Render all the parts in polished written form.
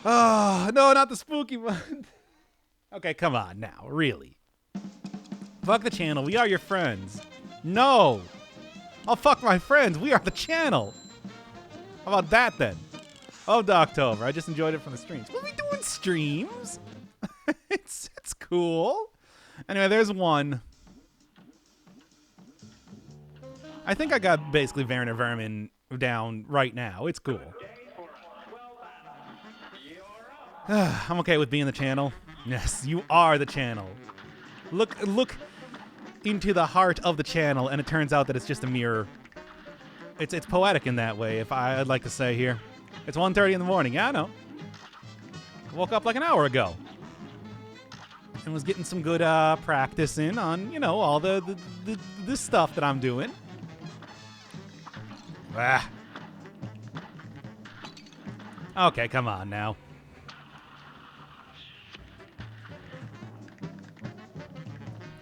Oh, no, not the spooky one. Okay, come on now, really. Fuck the channel, we are your friends. No! Oh, fuck my friends, we are the channel! How about that then? Oh, Doctober, I just enjoyed it from the streams. We'll be doing streams! it's cool. Anyway, there's one. I think I got basically Werner Vermin down right now. It's cool. I'm okay with being the channel. Yes, you are the channel. Look into the heart of the channel, and it turns out that it's just a mirror. It's poetic in that way, if I'd like to say here. It's 1:30 in the morning. Yeah, I know. I woke up like an hour ago. And was getting some good practice in on, you know, all the stuff that I'm doing. Ah. Okay, come on now.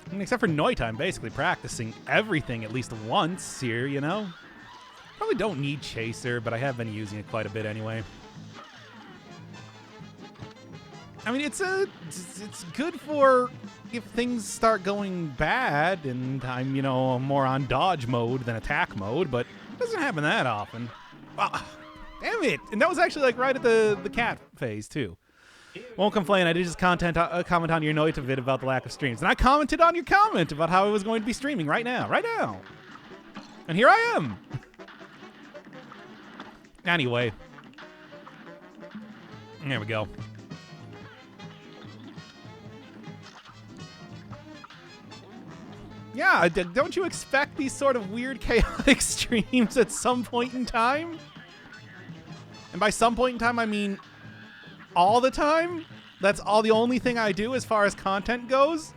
I mean, except for Noita, I'm basically practicing everything at least once here, you know? Probably don't need Chaser, but I have been using it quite a bit anyway. I mean, it's good for if things start going bad and I'm, you know, more on dodge mode than attack mode, but it doesn't happen that often. Oh, damn it! And that was actually like right at the cat phase too. Won't complain. I did just comment on your Noita vid about the lack of streams, and I commented on your comment about how I was going to be streaming right now, and here I am. Anyway, there we go. Yeah, don't you expect these sort of weird, chaotic streams at some point in time? And by some point in time, I mean all the time? That's all the only thing I do as far as content goes?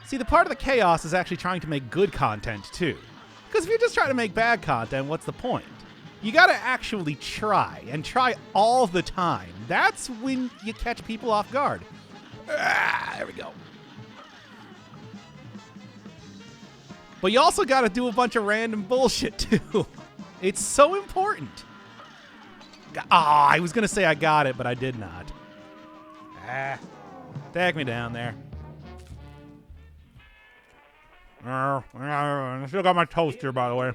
See, the part of the chaos is actually trying to make good content, too. Because if you're just trying to make bad content, what's the point? You gotta actually try, and try all the time. That's when you catch people off guard. There we go. But you also gotta do a bunch of random bullshit, too. It's so important. I was gonna say I got it, but I did not. Tag me down there. I still got my toaster, by the way.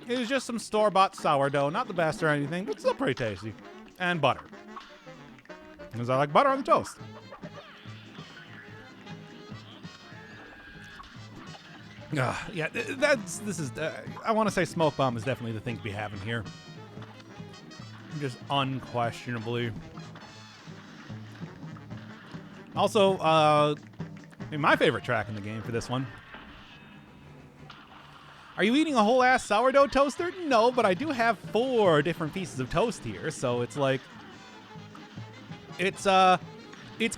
It was just some store-bought sourdough. Not the best or anything, but still pretty tasty. And butter. Because I like butter on the toast. Yeah, I want to say Smoke Bomb is definitely the thing to be having here. Just unquestionably. Also, my favorite track in the game for this one. Are you eating a whole ass sourdough toaster? No, but I do have 4 different pieces of toast here, so it's like, it's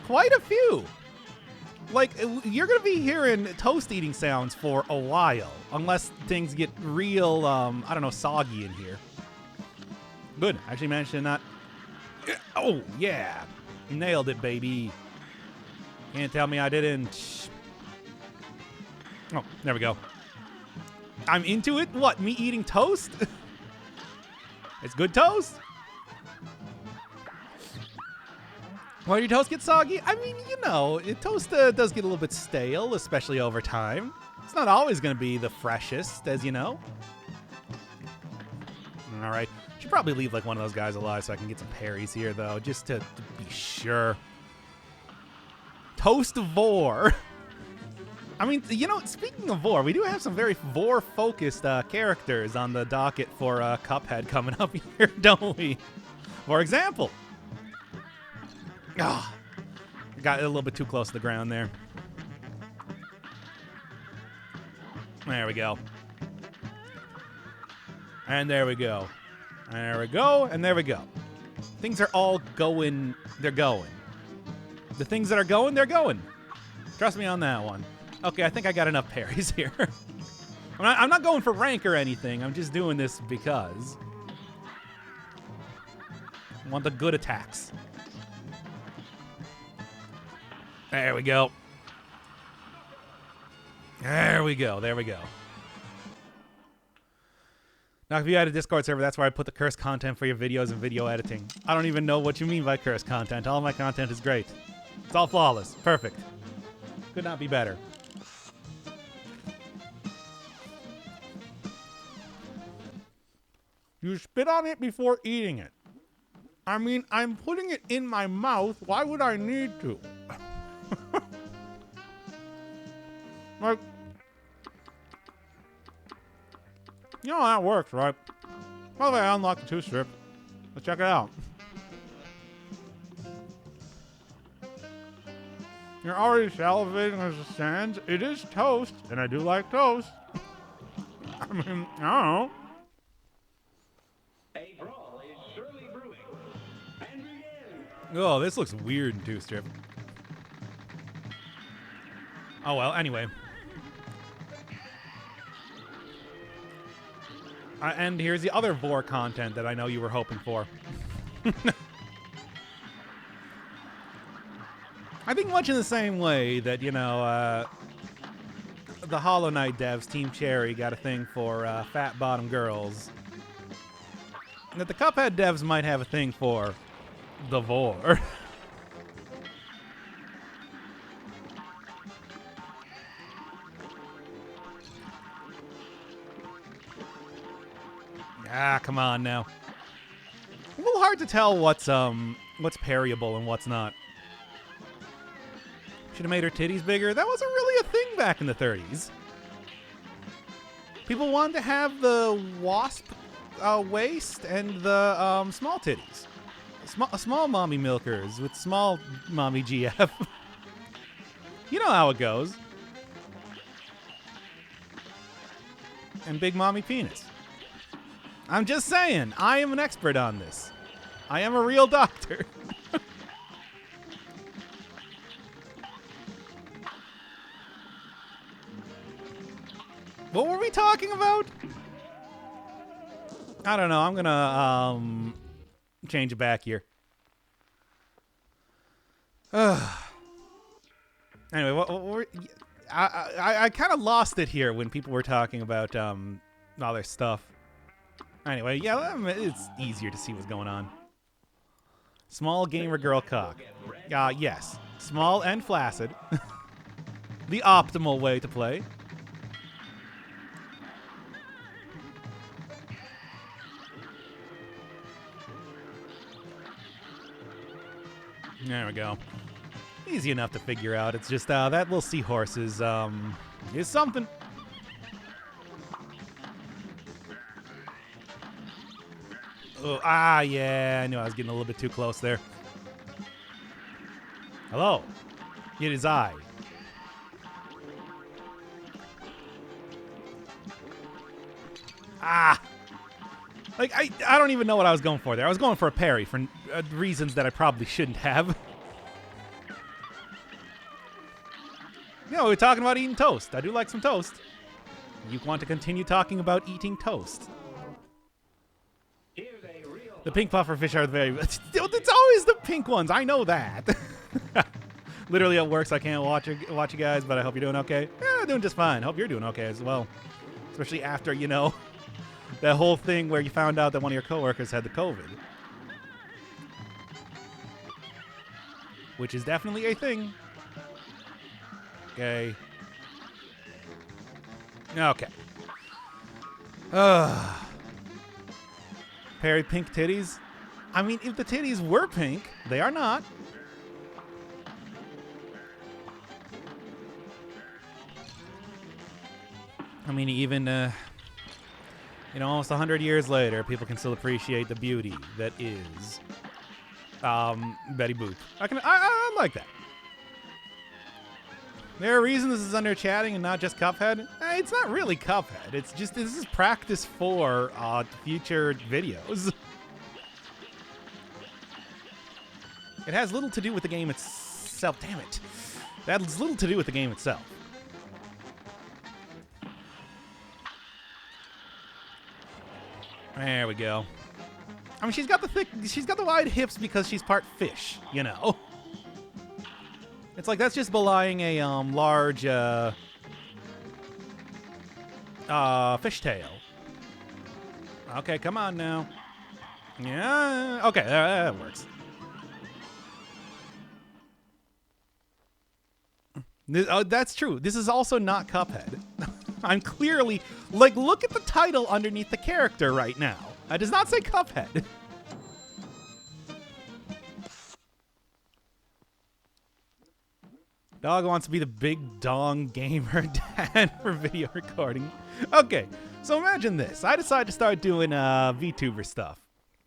quite a few. Like, you're going to be hearing toast eating sounds for a while, unless things get real, I don't know, soggy in here. Good. I actually managed to not... Oh, yeah. Nailed it, baby. Can't tell me I didn't. Oh, there we go. I'm into it? What, me eating toast? It's good toast? Why do your toast get soggy? I mean, you know, toast does get a little bit stale, especially over time. It's not always going to be the freshest, as you know. All right. Should probably leave like one of those guys alive so I can get some parries here, though, just to be sure. Toast Vor. I mean, you know, speaking of Vor, we do have some very Vor-focused characters on the docket for Cuphead coming up here, don't we? For example... I got a little bit too close to the ground there. There we go. And there we go. There we go, and there we go. Things are all going. They're going. The things that are going, they're going. Trust me on that one. Okay, I think I got enough parries here. I'm not going for rank or anything. I'm just doing this because I want the good attacks. There we go. There we go. There we go. Now, if you had a Discord server, that's where I put the cursed content for your videos and video editing. I don't even know what you mean by cursed content. All my content is great. It's all flawless. Perfect. Could not be better. You spit on it before eating it. I mean, I'm putting it in my mouth. Why would I need to? Like, you know how that works, right? By the way, I unlocked the 2 strip. Let's check it out. You're already salivating as it stands. It is toast, and I do like toast. I mean, I don't know. A brawl is surely brewing. And begin. Oh, this looks weird in 2 strip. Oh well, anyway. And here's the other Vor content that I know you were hoping for. I think much in the same way that, you know, the Hollow Knight devs, Team Cherry, got a thing for fat bottom girls. And that the Cuphead devs might have a thing for the Vor. Ah, come on now. A little hard to tell what's parryable and what's not. Should have made her titties bigger. That wasn't really a thing back in the 30s. People wanted to have the wasp waist and the small titties. Small mommy milkers with small mommy GF. You know how it goes. And big mommy penis. I'm just saying, I am an expert on this. I am a real doctor. What were we talking about? I don't know. I'm gonna change it back here. Anyway, what were, I kind of lost it here when people were talking about all their stuff. Anyway, yeah, it's easier to see what's going on. Small gamer girl cock. Yes. Small and flaccid. The optimal way to play. There we go. Easy enough to figure out. It's just that little seahorse is something. Oh, yeah, I knew I was getting a little bit too close there. Hello. It is I. Like, I don't even know what I was going for there. I was going for a parry for reasons that I probably shouldn't have. You know, we're talking about eating toast. I do like some toast. You want to continue talking about eating toast. The pink pufferfish are very... It's always the pink ones. I know that. Literally at work, so I can't watch you guys, but I hope you're doing okay. Yeah, doing just fine. Hope you're doing okay as well. Especially after, you know, that whole thing where you found out that one of your coworkers had the COVID. Which is definitely a thing. Okay. Okay. Parry pink titties? I mean, if the titties were pink, they are not. I mean, even, you know, almost 100 years later, people can still appreciate the beauty that is Betty Boop. I like that. There are reasons this is under chatting and not just Cuphead. It's not really Cuphead. It's just, this is practice for future videos. It has little to do with the game itself. Damn it. That has little to do with the game itself. There we go. I mean, she's got the wide hips because she's part fish, you know. It's like that's just belying a large fishtail. Okay, come on now. Yeah, okay, that works. Oh, that's true. This is also not Cuphead. I'm clearly, like, look at the title underneath the character right now. It does not say Cuphead. Dog wants to be the big dong gamer dad for video recording. Okay, so imagine this. I decide to start doing VTuber stuff.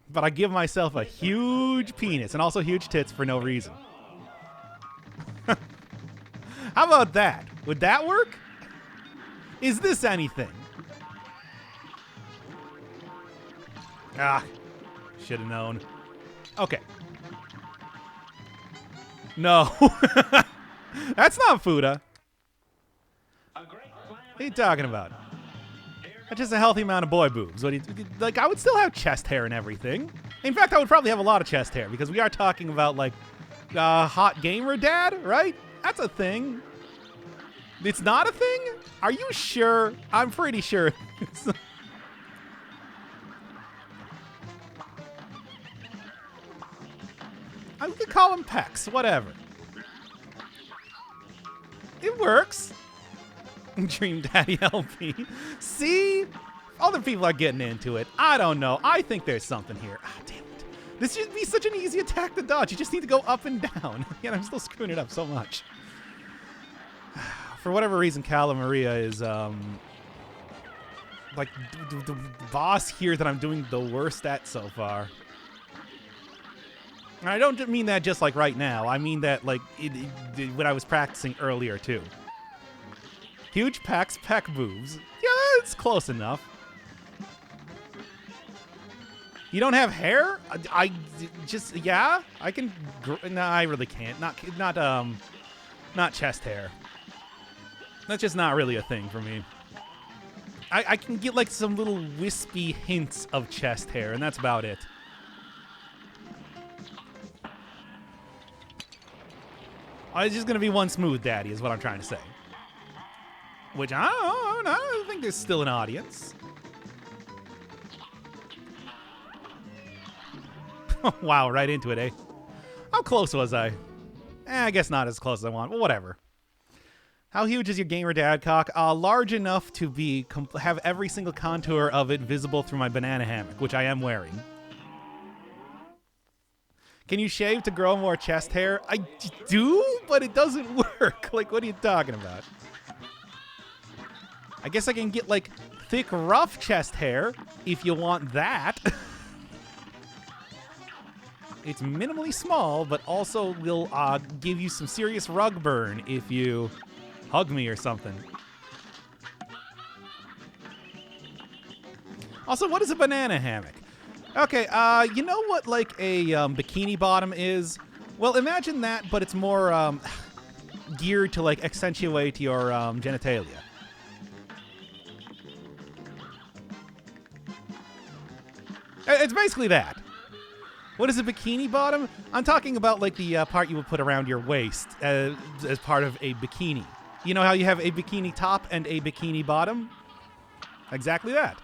But I give myself a huge penis and also huge tits for no reason. How about that? Would that work? Is this anything? Ah, should have known. Okay. No. That's not Fuda. What are you talking about? That's just a healthy amount of boy boobs. What do you, like, I would still have chest hair and everything. In fact, I would probably have a lot of chest hair because we are talking about, like, hot gamer dad, right? That's a thing. It's not a thing? Are you sure? I'm pretty sure. I could call him pecs, whatever. It works. Dream Daddy LP. See? Other people are getting into it. I don't know. I think there's something here. Ah, damn it. This should be such an easy attack to dodge. You just need to go up and down. Yet I'm still screwing it up so much. For whatever reason, Cala Maria is, like, the boss here that I'm doing the worst at so far. And I don't mean that just, like, right now. I mean that, like, when I was practicing earlier, too. Huge pecs, peck boobs. Yeah, that's close enough. You don't have hair? I just, yeah? I can, no, I really can't. Not chest hair. That's just not really a thing for me. I can get, like, some little wispy hints of chest hair, and that's about it. It's just going to be one smooth daddy is what I'm trying to say. Which, I don't think there's still an audience. Wow, right into it, eh? How close was I? I guess not as close as I want, but whatever. How huge is your gamer dad cock? Large enough to be have every single contour of it visible through my banana hammock, which I am wearing. Can you shave to grow more chest hair? I do, but it doesn't work. Like, what are you talking about? I guess I can get, like, thick, rough chest hair if you want that. It's minimally small, but also will give you some serious rug burn if you hug me or something. Also, what is a banana hammock? Okay, you know what, like, a bikini bottom is? Well, imagine that, but it's more geared to, like, accentuate your genitalia. It's basically that. What is a bikini bottom? I'm talking about, like, the part you would put around your waist as part of a bikini. You know how you have a bikini top and a bikini bottom? Exactly that.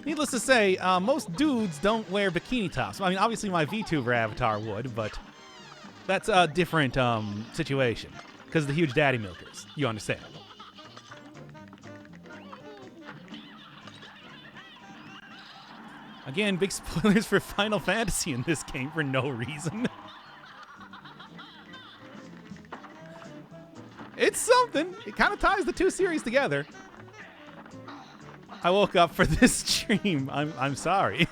Needless to say, most dudes don't wear bikini tops. I mean, obviously my VTuber avatar would, but that's a different situation. Because of the huge daddy milkers. You understand. Again, big spoilers for Final Fantasy in this game for no reason. It's something. It kind of ties the two series together. I woke up for this stream. I'm sorry.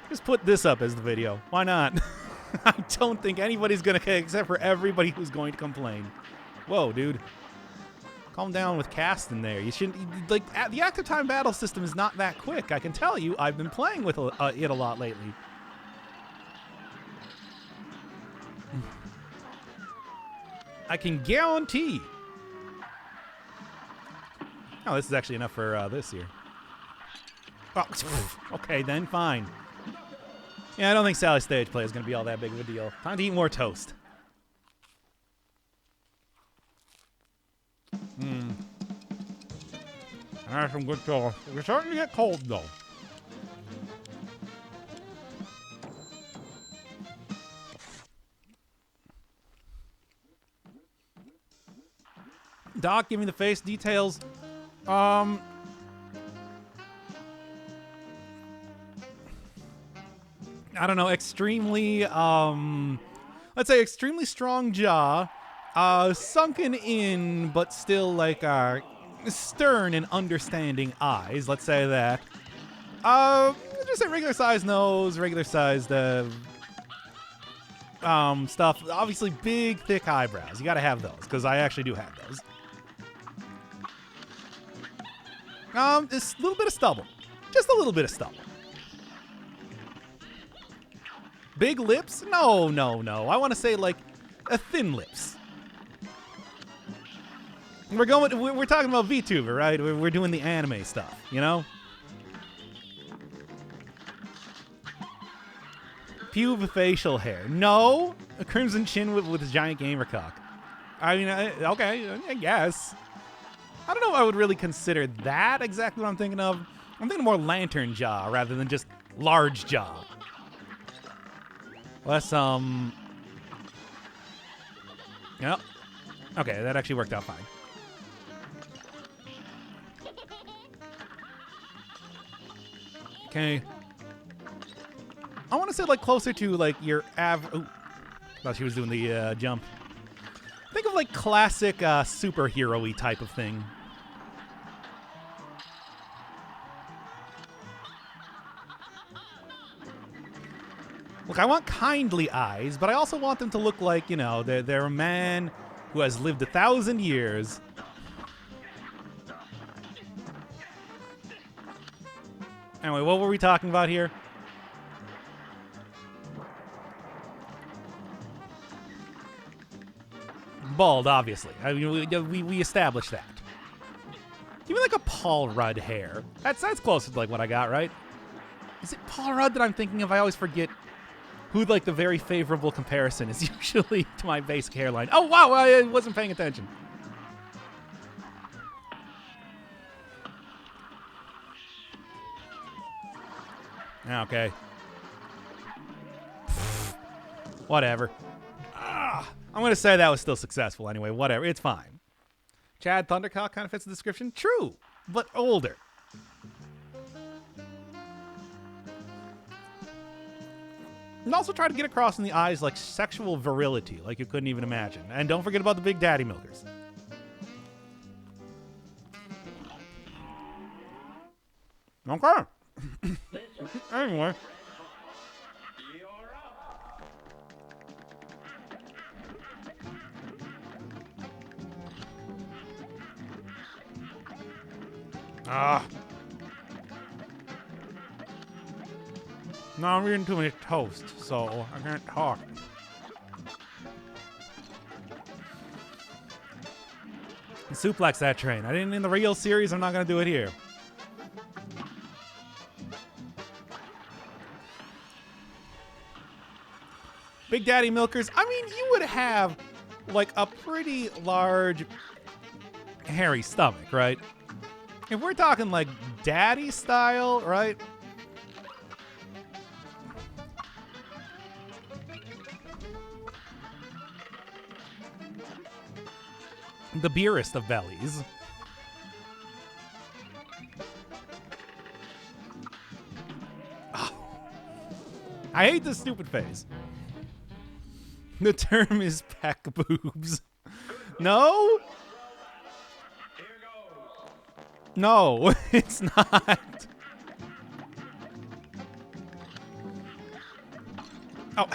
Just put this up as the video. Why not? I don't think anybody's going to care except for everybody who's going to complain. Whoa, dude. Calm down with cast in there. You shouldn't, like, the active time battle system is not that quick. I can tell you, I've been playing with it a lot lately. I can guarantee. Oh, this is actually enough for this year. Oh, okay, then fine. Yeah, I don't think Sally's stage play is going to be all that big of a deal. Time to eat more toast. I have some good stuff. We're starting to get cold, though. Doc, give me the face details. I don't know, extremely, let's say extremely strong jaw, sunken in, but still like, stern and understanding eyes, let's say that. Just a regular sized nose, regular sized, stuff. Obviously big, thick eyebrows. You gotta have those, because I actually do have those. This little bit of stubble. Just a little bit of stubble. Big lips? No. I want to say like a thin lips. We're talking about VTuber, right? We're doing the anime stuff, you know? Pube facial hair. No. A crimson chin with a giant gamer cock. I mean, okay, I guess. I don't know if I would really consider that exactly what I'm thinking of. I'm thinking more lantern jaw rather than just large jaw. Less, Yep. Okay, that actually worked out fine. Okay. I want to say, like, closer to, like, your Ooh. Thought she was doing the, jump. Think of, like, classic, superhero-y type of thing. Look, I want kindly eyes, but I also want them to look like, you know, they're a man who has lived 1,000 years. Anyway, what were we talking about here? Bald, obviously. I mean, we established that. Give me like a Paul Rudd hair. That's close to like what I got, right? Is it Paul Rudd that I'm thinking of? I always forget who like the very favorable comparison is usually to my basic hairline. Oh wow, I wasn't paying attention. Okay. Whatever. I'm going to say that was still successful anyway. Whatever. It's fine. Chad Thundercock kind of fits the description. True, but older. And also try to get across in the eyes like sexual virility, like you couldn't even imagine. And don't forget about the big daddy milkers. Okay. Anyway. No, I'm eating too many toast, so I can't talk. Suplex that train. I didn't in the real series, I'm not gonna do it here. Big Daddy Milkers, I mean, you would have like a pretty large hairy stomach, right? If we're talking like daddy style, right? The beerest of bellies. Oh. I hate this stupid face. The term is peck boobs. No? No, it's not. Oh,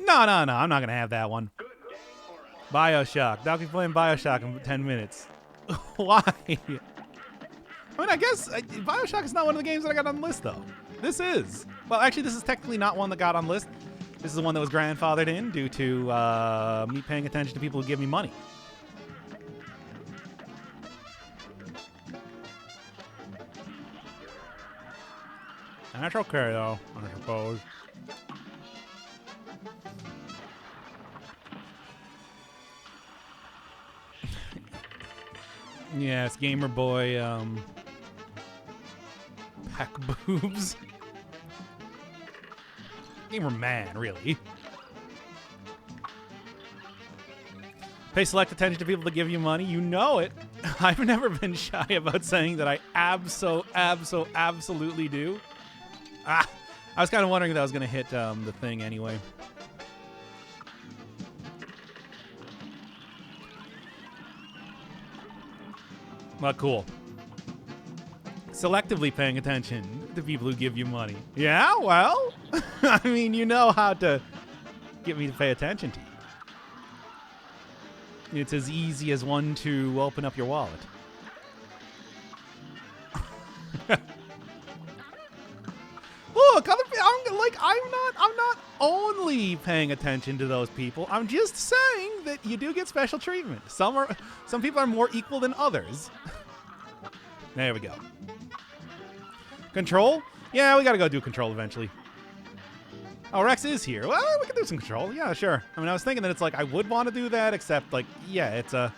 no. I'm not going to have that one. BioShock. Doc, be playing BioShock in 10 minutes. Why? I mean, I guess BioShock is not one of the games that I got on the list, though. This is. Well, actually, this is technically not one that got on the list. This is the one that was grandfathered in due to me paying attention to people who give me money. That's okay, though, I suppose. Yes, Gamer Boy, pack boobs. Gamer Man, really. Pay select attention to people that give you money. You know it. I've never been shy about saying that I absolutely do. I was kind of wondering if that was going to hit the thing anyway. Well, cool. Selectively paying attention to people who give you money. Yeah, well, I mean, you know how to get me to pay attention to you. It's as easy as one to open up your wallet. Look, I'm not only paying attention to those people. I'm just saying that you do get special treatment. Some people are more equal than others. There we go. Control? Yeah, we gotta go do control eventually. Oh, Rex is here. Well, we can do some control. Yeah, sure. I mean, I was thinking that it's like I would want to do that, except like, yeah, it's a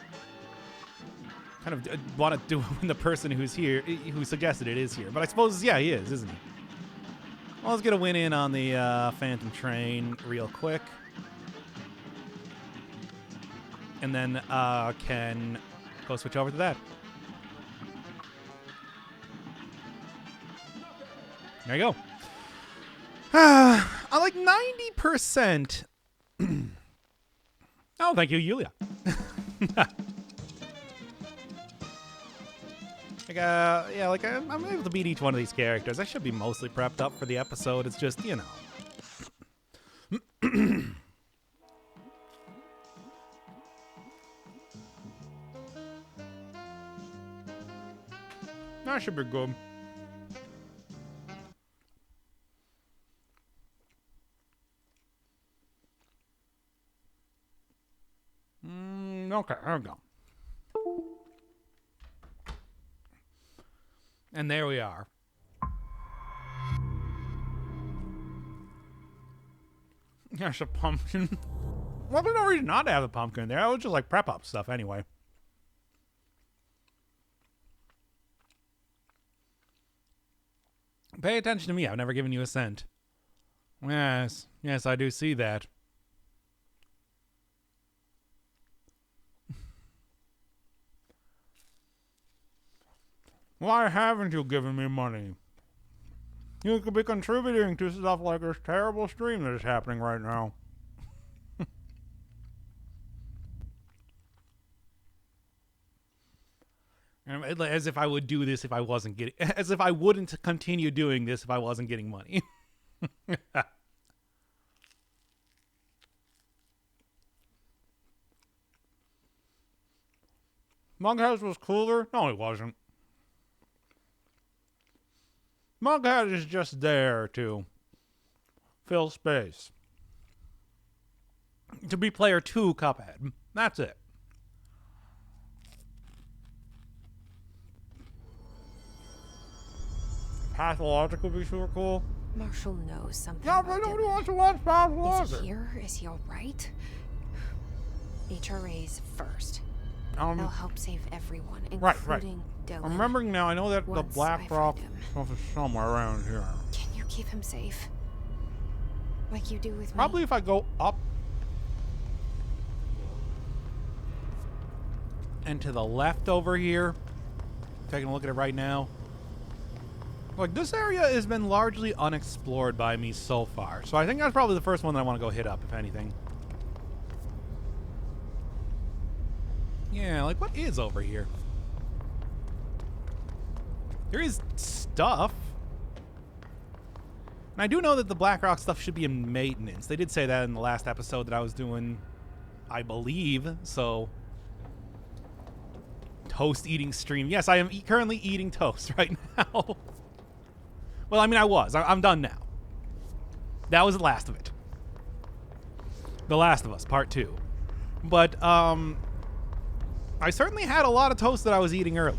kind of want to do it when the person who's here, who suggested it, is here. But I suppose, yeah, he is, isn't he? Well, let's get a win in on the Phantom Train real quick. And then can go switch over to that. There you go. I like 90%. Oh, thank you, Yulia. Yeah, like I'm able to beat each one of these characters. I should be mostly prepped up for the episode. It's just, you know. That should be good. Okay, there we go. And there we are. There's a pumpkin. Well, there's no reason not to have a pumpkin there. I was just like prep up stuff anyway. Pay attention to me. I've never given you a cent. Yes, I do see that. Why haven't you given me money? You could be contributing to stuff like this terrible stream that is happening right now. As if I would do this if I wasn't getting... As if I wouldn't continue doing this if I wasn't getting money. Mughouse was cooler? No, it wasn't. Mughead is just there to fill space. To be player 2 Cuphead. That's it. Pathologic would be super cool. Marshall knows something. Yeah, but nobody wants to watch Pathologic. Is he here? Is he alright? HRAs first. They'll help save everyone, including Dylan. I'm remembering now, I know that the Black Rock stuff is somewhere around here. Can you keep him safe? Like you do with me? Probably if I go up and to the left over here. Taking a look at it right now. Like, this area has been largely unexplored by me so far. So I think that's probably the first one that I want to go hit up, if anything. Yeah, like, what is over here? There is stuff. And I do know that the Black Rock stuff should be in maintenance. They did say that in the last episode that I was doing, I believe. So, toast eating stream. Yes, I am currently eating toast right now. Well, I mean, I was. I'm done now. That was the last of it. The Last of Us, Part 2. But, I certainly had a lot of toast that I was eating earlier.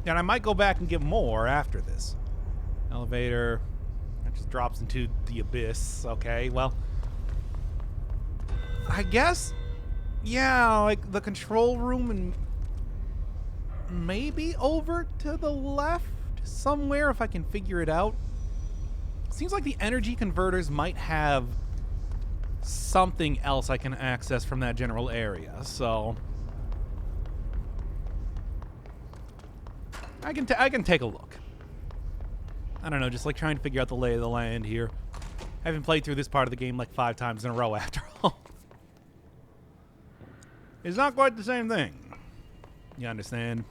And I might go back and get more after this. Elevator. That just drops into the abyss. Okay, well. I guess, yeah, like the control room and maybe over to the left somewhere if I can figure it out. Seems like the energy converters might have something else I can access from that general area, so I can take a look. I don't know, just like trying to figure out the lay of the land here. I haven't played through this part of the game like 5 times in a row after all. It's not quite the same thing. You understand?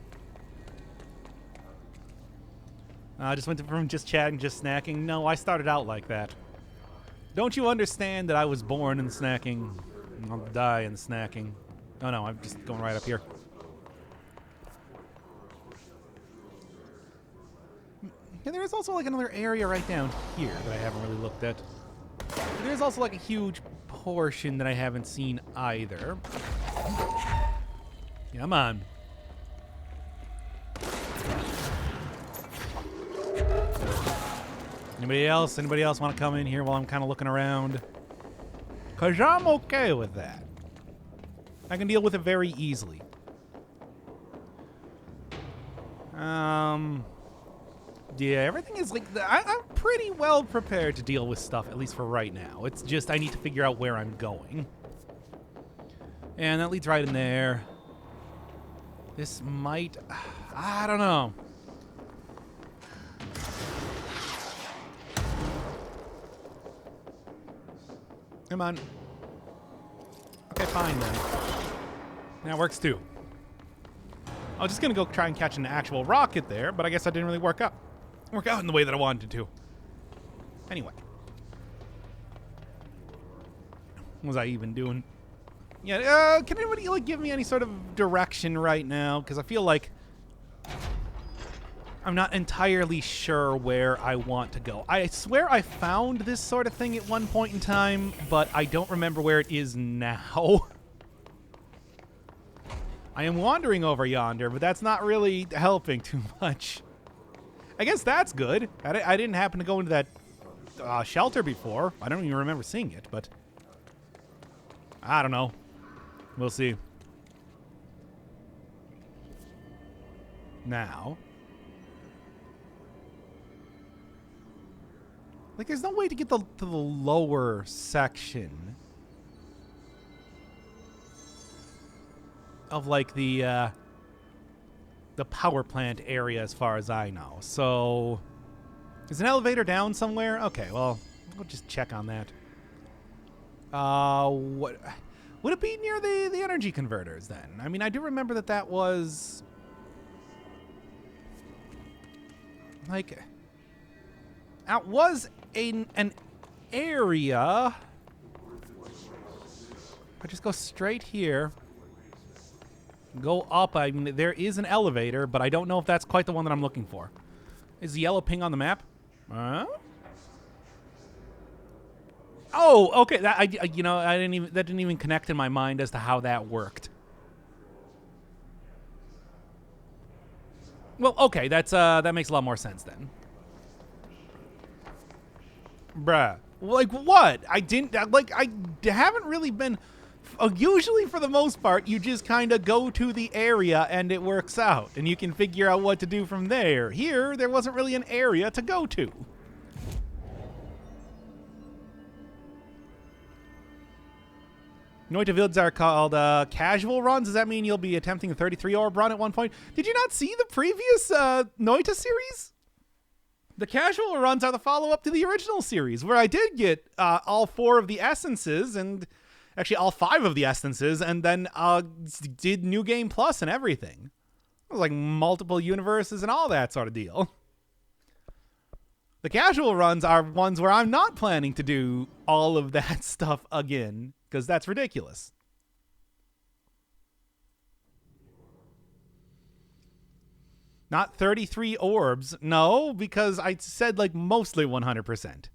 I just went from just chatting, just snacking. No, I started out like that. Don't you understand that I was born in snacking? I'll die in snacking. Oh no, I'm just going right up here. Yeah, there is also like another area right down here that I haven't really looked at. There's also like a huge portion that I haven't seen either. Come on. Anybody else? Anybody else want to come in here while I'm kind of looking around? Because I'm okay with that. I can deal with it very easily. Yeah, everything is like... I'm pretty well prepared to deal with stuff, at least for right now. It's just I need to figure out where I'm going. And that leads right in there. This might... I don't know. Come on. Okay, fine then. That works too. I was just gonna go try and catch an actual rocket there, but I guess that didn't really work out in the way that I wanted to. Anyway. What was I even doing? Yeah, can anybody like give me any sort of direction right now? Because I feel like I'm not entirely sure where I want to go. I swear I found this sort of thing at one point in time, but I don't remember where it is now. I am wandering over yonder, but that's not really helping too much. I guess that's good. I didn't happen to go into that shelter before. I don't even remember seeing it, but I don't know. We'll see. Now. Like, there's no way to get to the lower section of, like, the power plant area as far as I know. So, is an elevator down somewhere? Okay, well, we'll just check on that. What would it be near the energy converters then? I mean, I do remember that was like that was an area. I just go straight here. Go up. I mean, there is an elevator, but I don't know if that's quite the one that I'm looking for. Is the yellow ping on the map? Oh, okay. That that didn't even connect in my mind as to how that worked. Well, okay. That makes a lot more sense then. Bruh. Like what? I haven't really been. Usually, for the most part, you just kind of go to the area and it works out, and you can figure out what to do from there. Here, there wasn't really an area to go to. Noita builds are called casual runs. Does that mean you'll be attempting a 33 orb run at one point? Did you not see the previous Noita series? The casual runs are the follow-up to the original series, where I did get all 4 of the essences, and actually all 5 of the essences, and then did New Game Plus and everything. It was like multiple universes and all that sort of deal. The casual runs are ones where I'm not planning to do all of that stuff again, because that's ridiculous. Not 33 orbs. No, because I said like mostly 100%.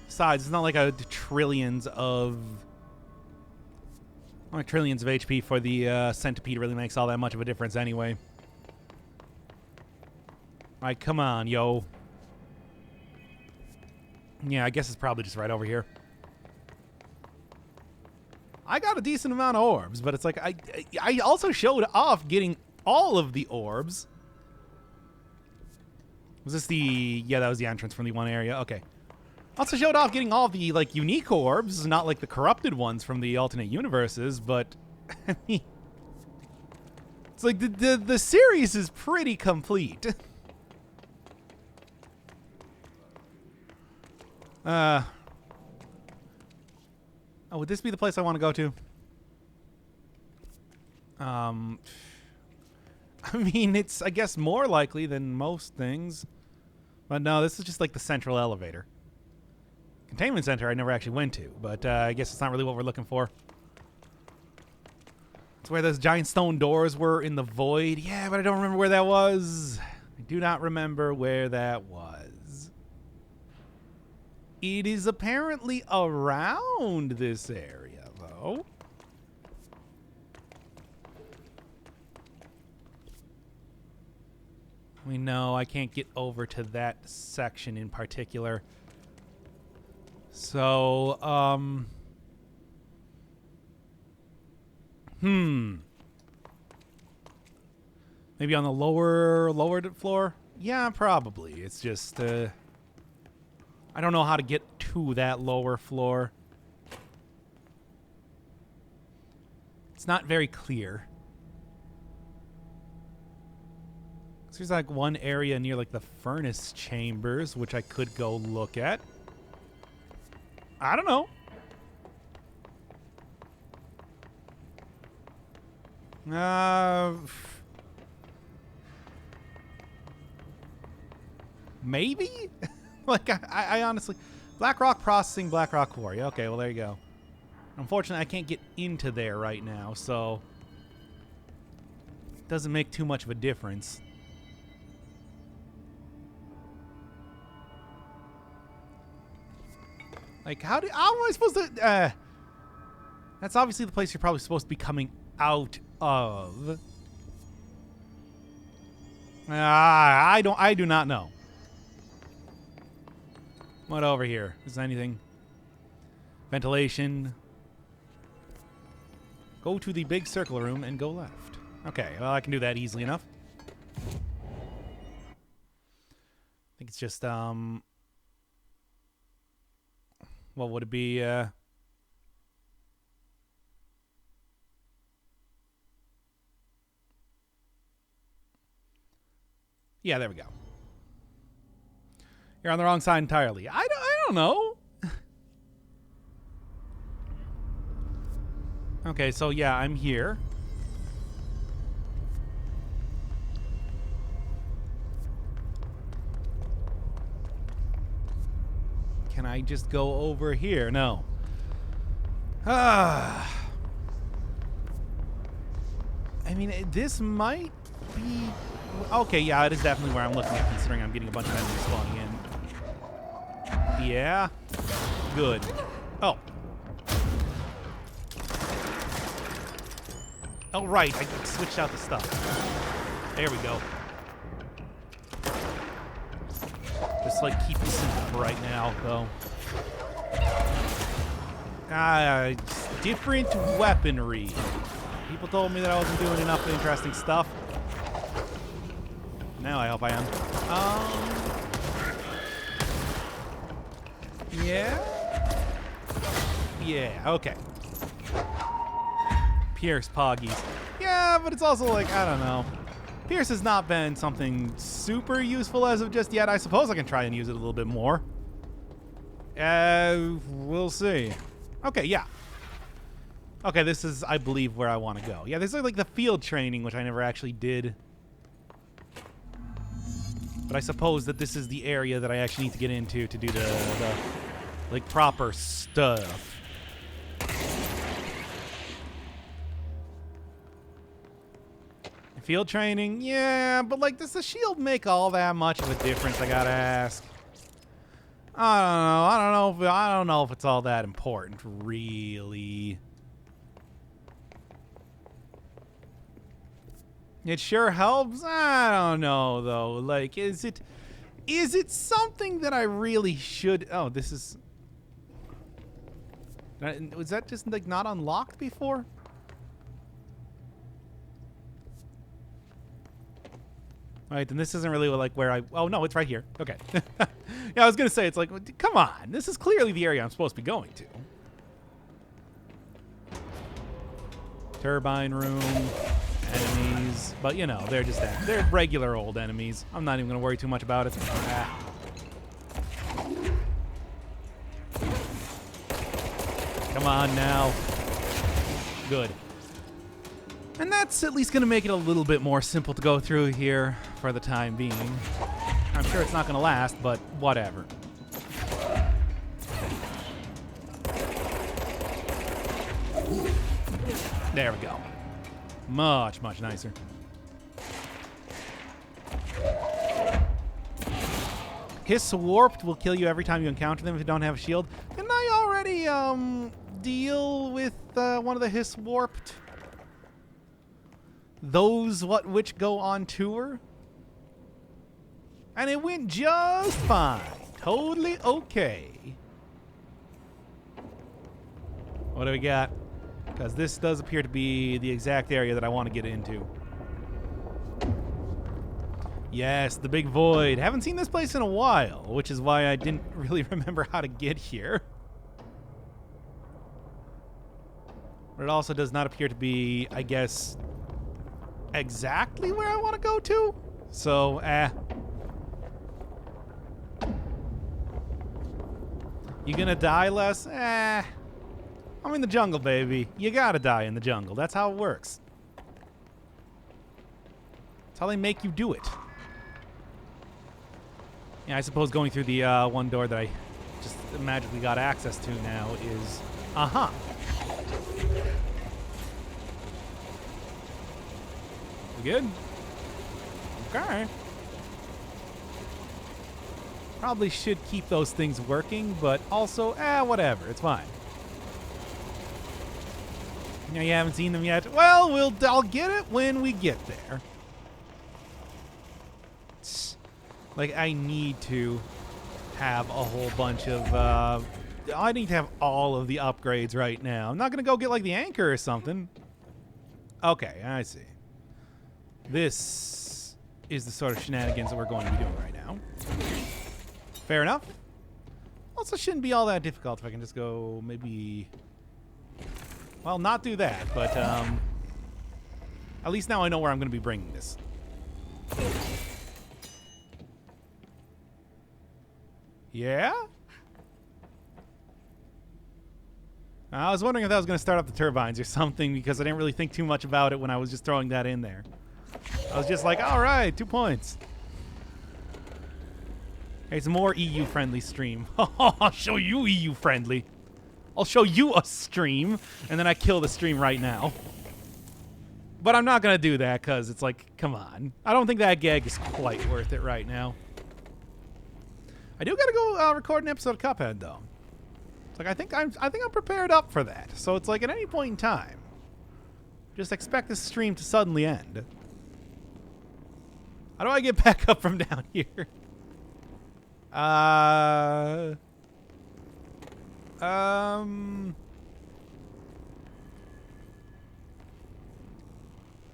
Besides, it's not like trillions of HP for the centipede really makes all that much of a difference anyway. Like, come on, yo. Yeah, I guess it's probably just right over here. I got a decent amount of orbs, but it's like I also showed off getting all of the orbs. Was this the... Yeah, that was the entrance from the one area. Okay. Also showed off getting all the, like, unique orbs, not like the corrupted ones from the alternate universes, but... I mean... It's like the series is pretty complete. Oh, would this be the place I want to go to? I mean, it's, I guess, more likely than most things. But no, this is just like the central elevator. Containment center I never actually went to, but I guess it's not really what we're looking for. It's where those giant stone doors were in the void. Yeah, but I don't remember where that was. I do not remember where that was. It is apparently around this area, though. We know I can't get over to that section in particular. So, maybe on the lower floor? Yeah, probably. It's just, I don't know how to get to that lower floor. It's not very clear. So there's like one area near like the furnace chambers, which I could go look at. I don't know. Maybe? Like, I honestly... Black Rock Processing, Black Rock Quarry. Okay, well, there you go. Unfortunately, I can't get into there right now, so... It doesn't make too much of a difference. Like, how am I supposed to... that's obviously the place you're probably supposed to be coming out of. I do not know. What over here? Is there anything? Ventilation. Go to the big circle room and go left. Okay, well, I can do that easily enough. I think it's just, what would it be, Yeah, there we go. You're on the wrong side entirely. I don't know. Okay, so yeah, I'm here. Can I just go over here? No. I mean, this might be... Okay, yeah, it is definitely where I'm looking at, considering I'm getting a bunch of enemies spawning in. Yeah. Good. Oh. Oh, right. I switched out the stuff. There we go. Just, like, keep it simple for right now, though. Different weaponry. People told me that I wasn't doing enough interesting stuff. Now I hope I am. Yeah? Yeah, okay. Pierce Poggies. Yeah, but it's also like, I don't know. Pierce has not been something super useful as of just yet. I suppose I can try and use it a little bit more. We'll see. Okay, yeah. Okay, this is, I believe, where I want to go. Yeah, this is like the field training, which I never actually did. But I suppose that this is the area that I actually need to get into to do the like, proper stuff. Field training? Yeah, but, like, does the shield make all that much of a difference, I gotta ask? I don't know if it's all that important, really. It sure helps. I don't know, though. Like, is it something that I really should... Oh, this is Was that just like not unlocked before? All right, then this isn't really like where I... Oh, no, it's right here. Okay. Yeah, I was going to say, it's like, come on. This is clearly the area I'm supposed to be going to. Turbine room, enemies. But, you know, they're just that. They're regular old enemies. I'm not even going to worry too much about it. Come on now. Good. And that's at least going to make it a little bit more simple to go through here for the time being. I'm sure it's not going to last, but whatever. There we go. Much, much nicer. Hiss Warped will kill you every time you encounter them if you don't have a shield. Didn't I already deal with one of the Hiss Warped? Those which go on tour? And it went just fine. Totally okay. What do we got? Because this does appear to be the exact area that I want to get into. Yes, the big void. Haven't seen this place in a while, which is why I didn't really remember how to get here. But it also does not appear to be, I guess, exactly where I want to go to. So, You gonna die less? I'm in the jungle, baby. You gotta die in the jungle. That's how it works. That's how they make you do it. Yeah, I suppose going through the one door that I just magically got access to now is... Uh-huh. We good? Okay. Probably should keep those things working, but also, whatever. It's fine. You know, you haven't seen them yet? Well, I'll get it when we get there. Like, I need to have a whole bunch of, I need to have all of the upgrades right now. I'm not going to go get, like, the anchor or something. Okay, I see. This is the sort of shenanigans that we're going to be doing right now. Fair enough. Also, shouldn't be all that difficult if I can just go maybe... Well, not do that, but at least now I know where I'm going to be bringing this. Yeah? I was wondering if that was going to start up the turbines or something because I didn't really think too much about it when I was just throwing that in there. I was just like, all right, 2 points. Hey, it's a more EU-friendly stream. I'll show you EU-friendly. I'll show you a stream, and then I kill the stream right now. But I'm not going to do that because it's like, come on. I don't think that gag is quite worth it right now. I do got to go record an episode of Cuphead, though. It's like I think I'm prepared up for that. So it's like at any point in time, just expect this stream to suddenly end. How do I get back up from down here?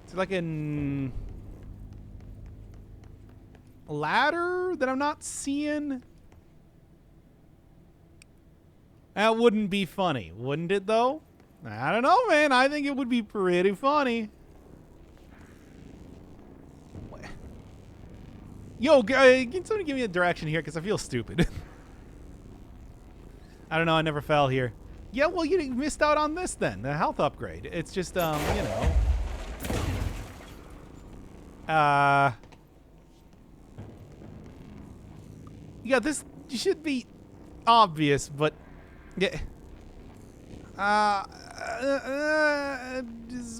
Is it like a ladder that I'm not seeing? That wouldn't be funny, wouldn't it, though? I don't know, man. I think it would be pretty funny. Yo, can somebody give me a direction here? Because I feel stupid. I don't know. I never fell here. Yeah, well, you missed out on this then. The health upgrade. It's just, you know. Yeah, this should be obvious, but... Yeah.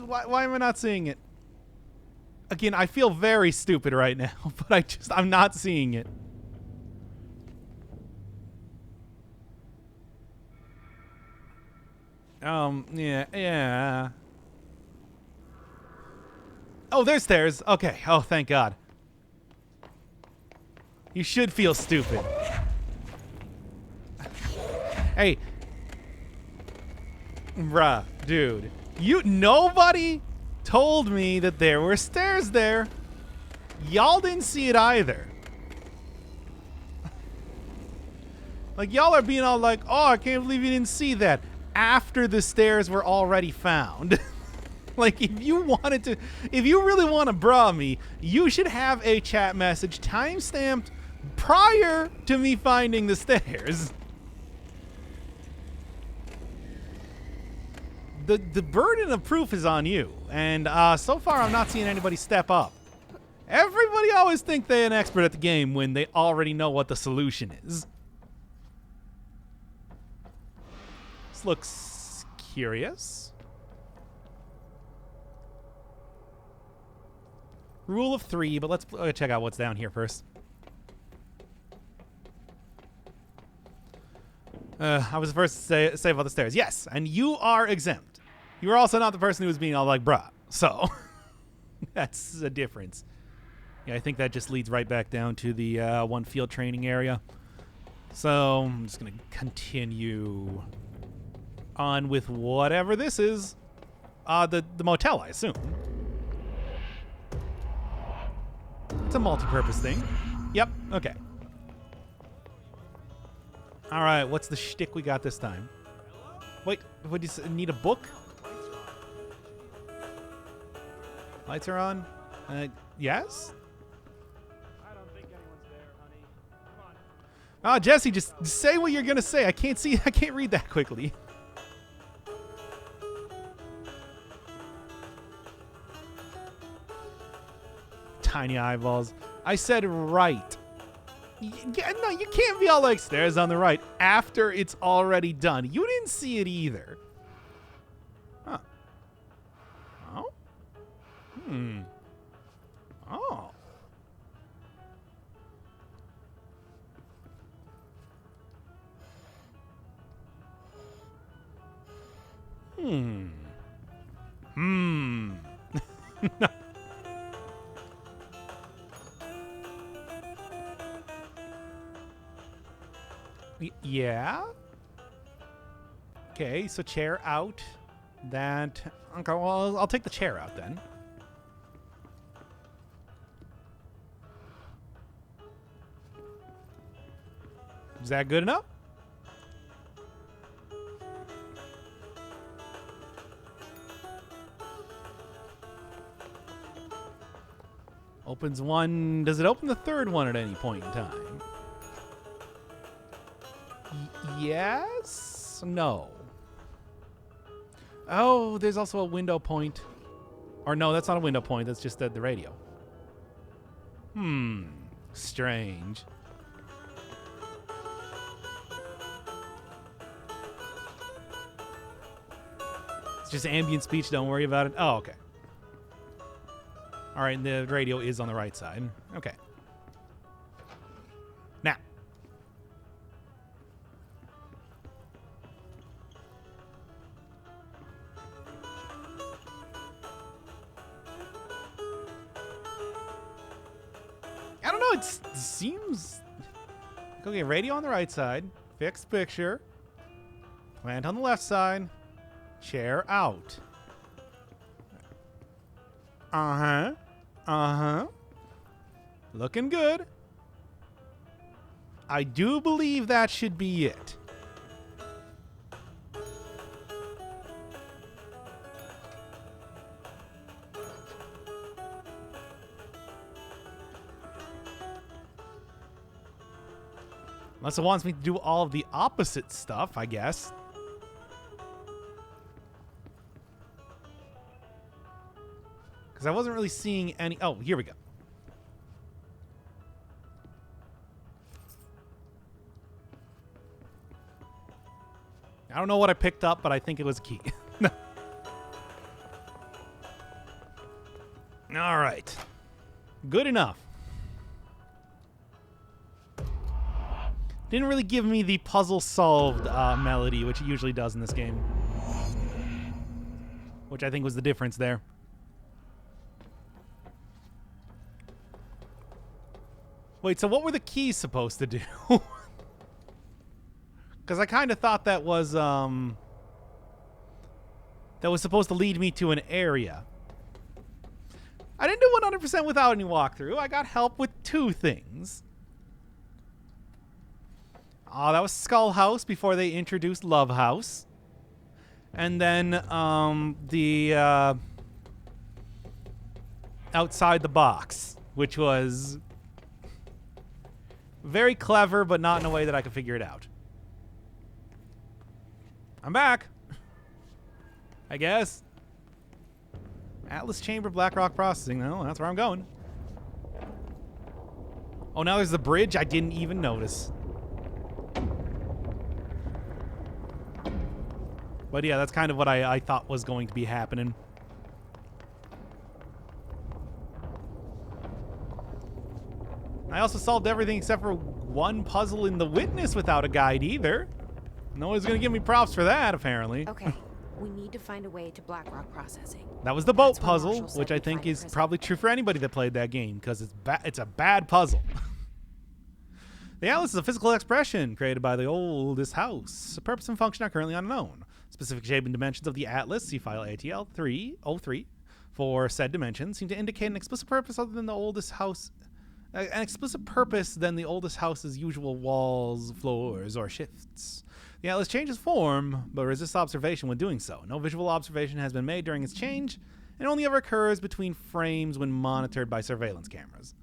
Why am I not seeing it? Again, I feel very stupid right now, but I'm not seeing it. Yeah. Oh, there's stairs. Okay. Oh, thank God. You should feel stupid. Hey. Bruh, dude. Nobody told me that there were stairs there. Y'all didn't see it either. Like, y'all are being all like, oh, I can't believe you didn't see that, after the stairs were already found. Like, if you really want to bruh me, you should have a chat message time-stamped prior to me finding the stairs. The burden of proof is on you, and so far I'm not seeing anybody step up. Everybody always think they're an expert at the game when they already know what the solution is. This looks curious. Rule of 3, but let's check out what's down here first. I was the first to say about the stairs. Yes, and you are exempt. You are also not the person who was being all like, bruh. So, that's a difference. Yeah, I think that just leads right back down to the one field training area. So, I'm just going to continue on with whatever this is. The motel, I assume. It's a multi-purpose thing. Yep, okay. All right, what's the shtick we got this time? Wait, would you need a book? Lights are on. Yes? I don't think anyone's there, honey. Come on. Oh, Jesse, just say what you're gonna say. I can't read that quickly. Tiny eyeballs. I said right. Yeah, no, you can't be all like stairs on the right after it's already done. You didn't see it either. Huh. Oh? Hmm. Oh. Hmm. Hmm. Yeah. Okay, so chair out. That. Okay, well, I'll take the chair out then. Is that good enough? Opens one. Does it open the third one at any point in time? Yes? No. Oh, there's also a window point. Or no, that's not a window point. That's just the radio. Strange. It's just ambient speech. Don't worry about it. Oh, okay. All right, and the radio is on the right side. Okay. Now. I don't know. It seems... Okay, radio on the right side. Fixed picture. Plant on the left side. Chair out. Uh-huh. Uh-huh. Looking good. I do believe that should be it. Unless it wants me to do all of the opposite stuff, I guess. Because I wasn't really seeing any... Oh, here we go. I don't know what I picked up, but I think it was a key. All right. Good enough. Didn't really give me the puzzle solved melody, which it usually does in this game. Which I think was the difference there. Wait, so what were the keys supposed to do? Because I kind of thought that was that was supposed to lead me to an area. I didn't do 100% without any walkthrough. I got help with 2 things. Oh, that was Skull House before they introduced Love House. And then the Outside the Box, which was very clever, but not in a way that I could figure it out. I'm back, I guess. Atlas Chamber, Blackrock Processing. No, that's where I'm going. Oh, now there's the bridge. I didn't even notice. But yeah, that's kind of what I thought was going to be happening. I also solved everything except for one puzzle in the Witness without a guide either. No one's going to give me props for that, apparently. Okay, we need to find a way to Blackrock Processing. That was the boat puzzle, which I think is probably true for anybody that played that game, because it's a bad puzzle. The Atlas is a physical expression created by the oldest house. The purpose and function are currently unknown. Specific shape and dimensions of the Atlas, see file ATL 303, for said dimensions, seem to indicate an explicit purpose other than the oldest house. An explicit purpose than the oldest house's usual walls, floors, or shifts. The Atlas changes form, but resists observation when doing so. No visual observation has been made during its change, and only ever occurs between frames when monitored by surveillance cameras.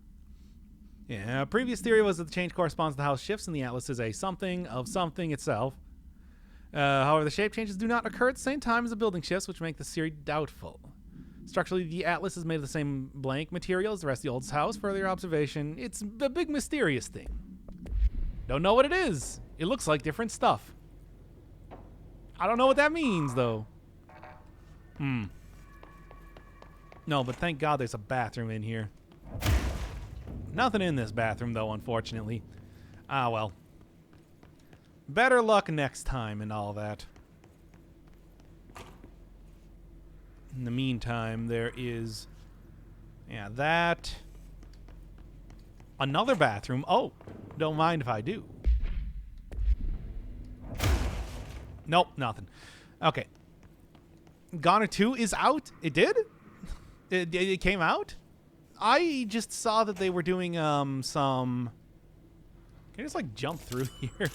Yeah, a previous theory was that the change corresponds to the house shifts, and the Atlas is a something of something itself. However, the shape changes do not occur at the same time as the building shifts, which make the theory doubtful. Structurally, the Atlas is made of the same blank material as the rest of the oldest house. Further observation, it's a big mysterious thing. Don't know what it is. It looks like different stuff. I don't know what that means, though. No, but thank God there's a bathroom in here. Nothing in this bathroom, though, unfortunately. Ah, well. Better luck next time and all that. In the meantime, there is... yeah, that... another bathroom. Oh, don't mind if I do. Nope, nothing. Okay. Goner 2 is out? It did? It came out? I just saw that they were doing some... can I just like jump through here?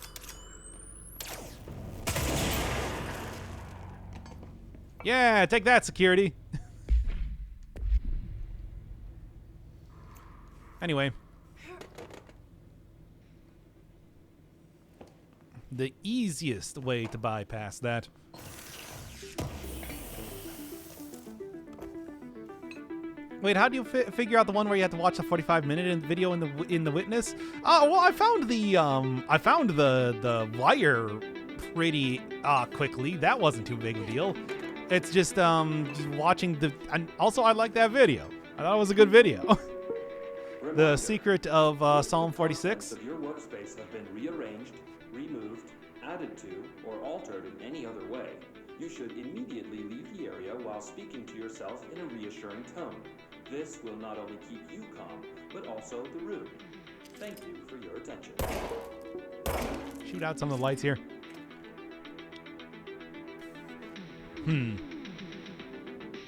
Yeah, take that, security. Anyway. The easiest way to bypass that. Wait, how do you figure out the one where you have to watch the 45-minute video in the Witness? Oh, well, I found the wire pretty quickly. That wasn't too big a deal. It's just watching the... and also, I like that video. I thought it was a good video. The secret of Psalm 46. Of your workspace have been rearranged, removed, added to, or altered in any other way. You should immediately leave the area while speaking to yourself in a reassuring tone. This will not only keep you calm, but also the room. Thank you for your attention. Shoot out some of the lights here.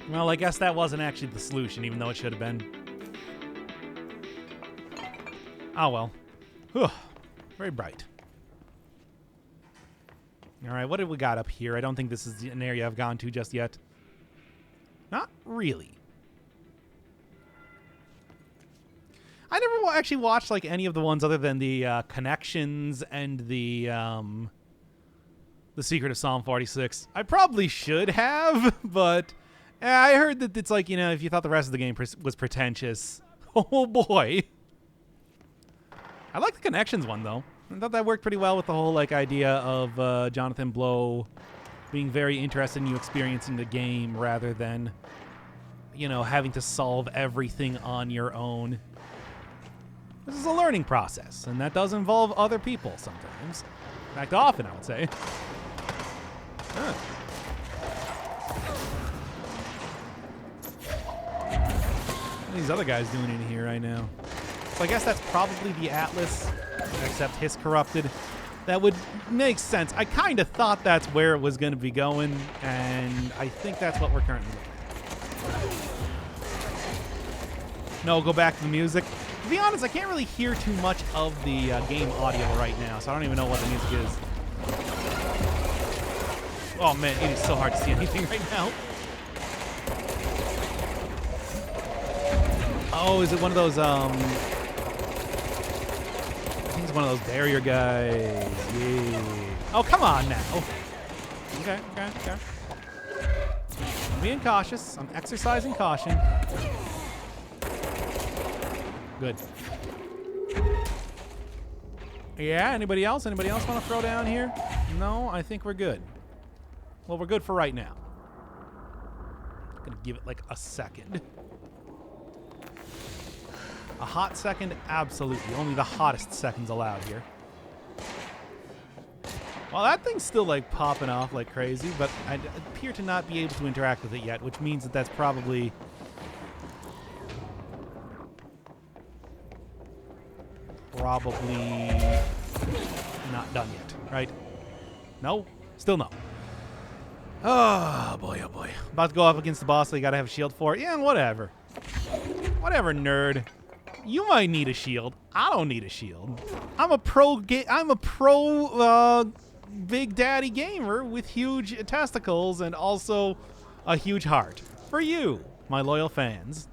Well, I guess that wasn't actually the solution, even though it should have been. Oh, well. Whew. Very bright. All right, what have we got up here? I don't think this is an area I've gone to just yet. Not really. I never actually watched like any of the ones other than the Connections and the Secret of Psalm 46. I probably should have, but I heard that it's like, you know, if you thought the rest of the game was pretentious, oh boy. I like the Connections one, though. I thought that worked pretty well with the whole like idea of Jonathan Blow being very interested in you experiencing the game rather than, you know, having to solve everything on your own. This is a learning process, and that does involve other people sometimes. In fact, often, I would say. Huh. What are these other guys doing in here right now? So I guess that's probably the Atlas, except his corrupted. That would make sense. I kind of thought that's where it was going to be going, and I think that's what we're currently looking at. No, go back to the music. To be honest, I can't really hear too much of the game audio right now, so I don't even know what the music is. Oh man, it is so hard to see anything right now. Oh, is it one of those, I think it's one of those barrier guys. Yeah. Oh, come on now. Okay. I'm being cautious. I'm exercising caution. Good. Yeah, anybody else? Anybody else want to throw down here? No, I think we're good. Well, we're good for right now. I'm gonna give it like a second. A hot second? Absolutely. Only the hottest seconds allowed here. Well, that thing's still like popping off like crazy, but I appear to not be able to interact with it yet, which means that that's probably... not done yet, right? No? Still no. Oh, boy, oh, boy. About to go up against the boss, so you gotta have a shield for it. Yeah, whatever. Whatever, nerd. You might need a shield. I don't need a shield. I'm a pro Big Daddy gamer with huge testicles and also a huge heart. For you, my loyal fans.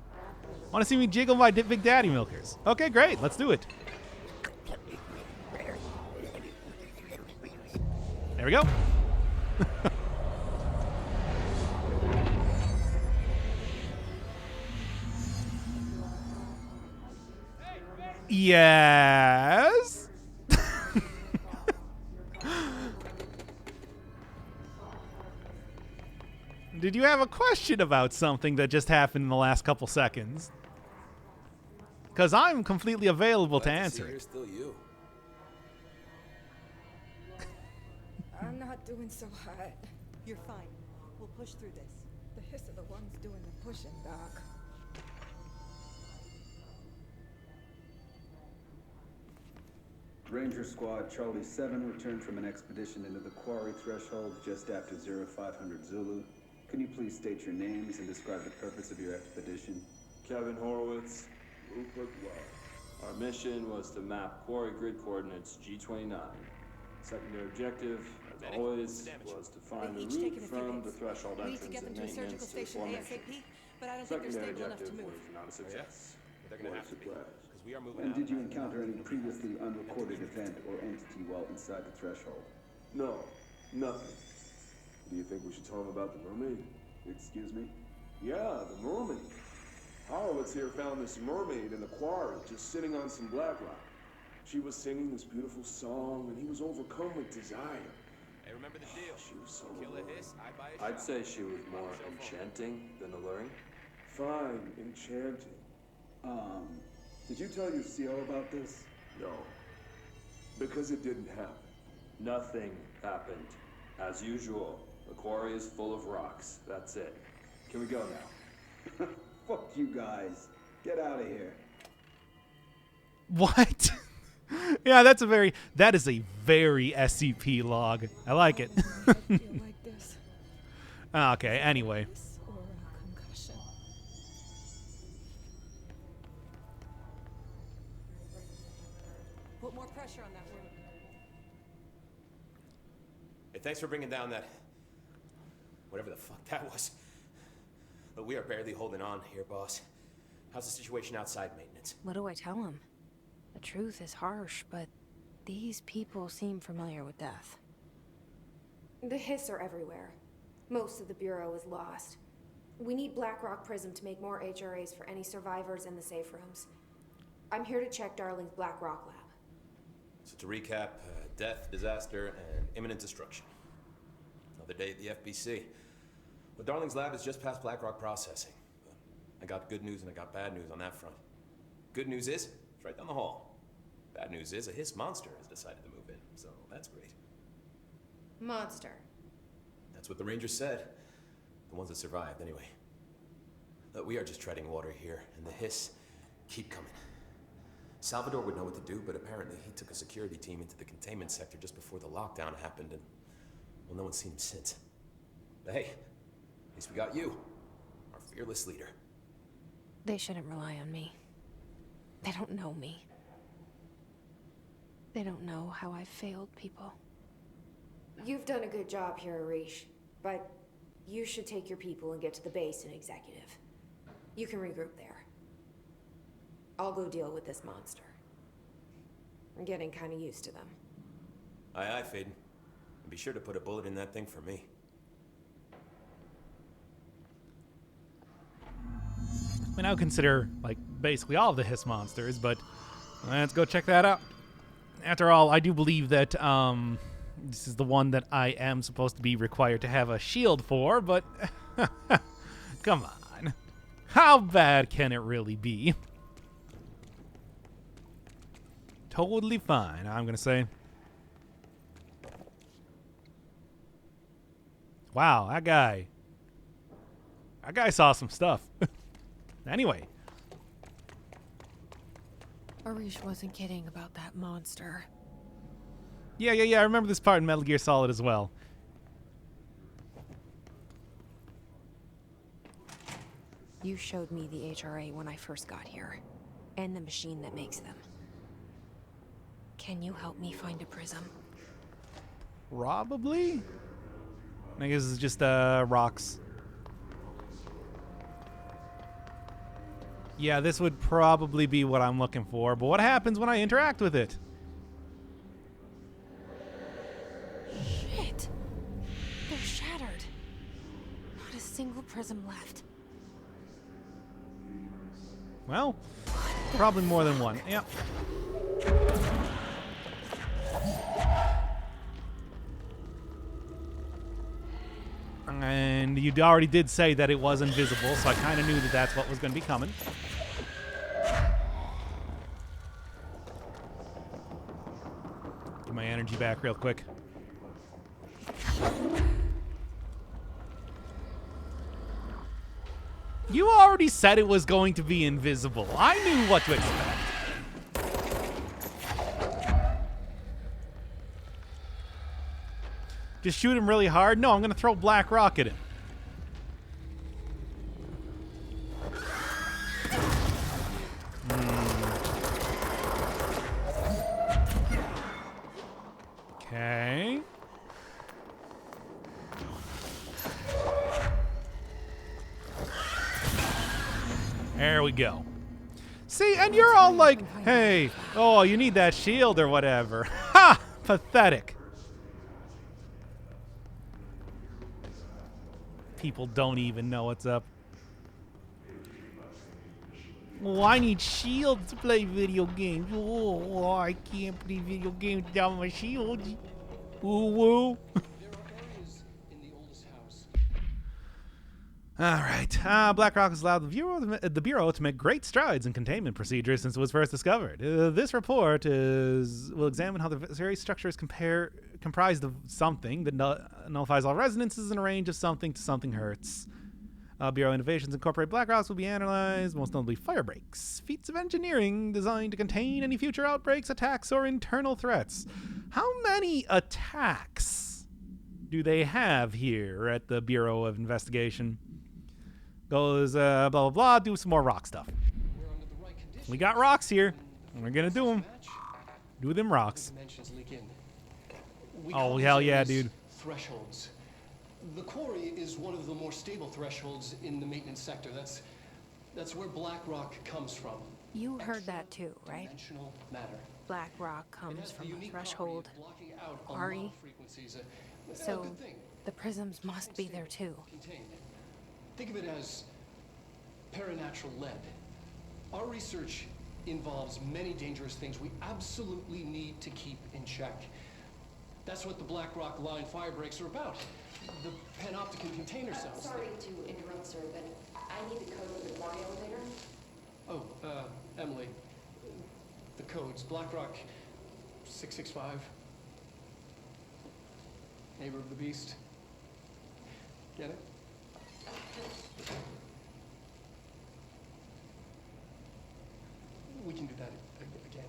Want to see me jiggle my Big Daddy milkers? Okay, great. Let's do it. There we go. Yes. Did you have a question about something that just happened in the last couple seconds? Because I'm completely available to answer it. Still you. I'm not doing so hot. You're fine. We'll push through this. The hiss are the ones doing the pushing, Doc. Ranger Squad Charlie 7 returned from an expedition into the quarry threshold just after 0500 Zulu. Can you please state your names and describe the purpose of your expedition? Kevin Horowitz, Rupert Well. Our mission was to map quarry grid coordinates G29. Secondary objective, as always, was to find the route from the threshold We need to entrance get and them to a surgical maintenance to the station formation. ASAP, but I don't think they're Secondary stable enough to objective move. was not a success. They're gonna What a have to be. surprise. Because we are moving And out. did you encounter any previously unrecorded event or entity while inside the threshold? No, nothing. Do you think we should tell him about the mermaid? Excuse me? Yeah, the mermaid. Horowitz here found this mermaid in the quarry, just sitting on some black rock. She was singing this beautiful song, and he was overcome with desire. Hey, remember the deal. She was so Kill a alluring. hiss, I buy a I'd shot. say she was more enchanting than alluring. Fine, enchanting. Did you tell your CO about this? No, because it didn't happen. Nothing happened. As usual, the quarry is full of rocks. That's it. Can we go now? Fuck you guys. Get out of here. What? Yeah, that is a very SCP log. I like it. I feel like this. Okay, anyway. This or a concussion. Put more pressure on that wound. Hey, thanks for bringing down that... whatever the fuck that was. But we are barely holding on here, boss. How's the situation outside maintenance? What do I tell him? The truth is harsh, but these people seem familiar with death. The hiss are everywhere. Most of the Bureau is lost. We need Blackrock Prism to make more HRAs for any survivors in the safe rooms. I'm here to check Darling's Blackrock lab. So to recap, death, disaster, and imminent destruction. Another day at the FBC. Well, Darling's lab is just past Blackrock processing. I got good news and I got bad news on that front. Good news is, it's right down the hall. Bad news is, a hiss monster has decided to move in, so that's great. Monster. That's what the Rangers said. The ones that survived, anyway. But we are just treading water here, and the hiss keep coming. Salvador would know what to do, but apparently he took a security team into the containment sector just before the lockdown happened, and, well, no one's seen him since. But hey, at least we got you, our fearless leader. They shouldn't rely on me. They don't know me. They don't know how I've failed people. You've done a good job here, Arish, but you should take your people and get to the base in Executive. You can regroup there. I'll go deal with this monster. I'm getting kind of used to them. Aye, aye, Faden. And be sure to put a bullet in that thing for me. I mean, I would consider, like, basically all of the Hiss monsters, but let's go check that out. After all, I do believe that, this is the one that I am supposed to be required to have a shield for, but come on. How bad can it really be? Totally fine, I'm gonna say. Wow, that guy saw some stuff. Anyway. Arish wasn't kidding about that monster. Yeah, I remember this part in Metal Gear Solid as well. You showed me the HRA when I first got here, and the machine that makes them. Can you help me find a prism? Probably? I guess it's just rocks. Yeah, this would probably be what I'm looking for, but what happens when I interact with it? Shit! They're shattered. Not a single prism left. Well, probably more than one. Yep. And you already did say that it was invisible, so I kind of knew that that's what was going to be coming. Get my energy back real quick. You already said it was going to be invisible. I knew what to expect. Just shoot him really hard? No, I'm going to throw black rock at him. Okay. There we go. See, and you're all like, hey, oh, you need that shield or whatever. Ha! Pathetic. People don't even know what's up. Oh, I need shields to play video games. Oh, I can't play video games without my shields. Woo woo. All right. BlackRock has allowed the Bureau to make great strides in containment procedures since it was first discovered. This report will examine how the very structure is comprised of something that nullifies all resonances in a range of something to something hertz. Bureau innovations incorporate BlackRocks will be analyzed, most notably fire breaks, feats of engineering designed to contain any future outbreaks, attacks, or internal threats. How many attacks do they have here at the Bureau of Investigation? Goes blah blah blah, do some more rock stuff. We got rocks here, and we're gonna do them. Do them rocks. Oh hell yeah, dude. Thresholds. The quarry is one of the more stable thresholds in the maintenance sector. That's where black rock comes from. You heard that too, right? Dimensional matter. Black rock comes from a threshold. Ari. So the prisms must be there too. Think of it as paranatural lead. Our research involves many dangerous things we absolutely need to keep in check. That's what the Black Rock line fire breaks are about. The panopticon container cells. Sorry to interrupt, sir, but I need the code for the quarry elevator. Oh, Emily. The codes. Black Rock 665. Neighbor of the Beast. Get it? We can do that again.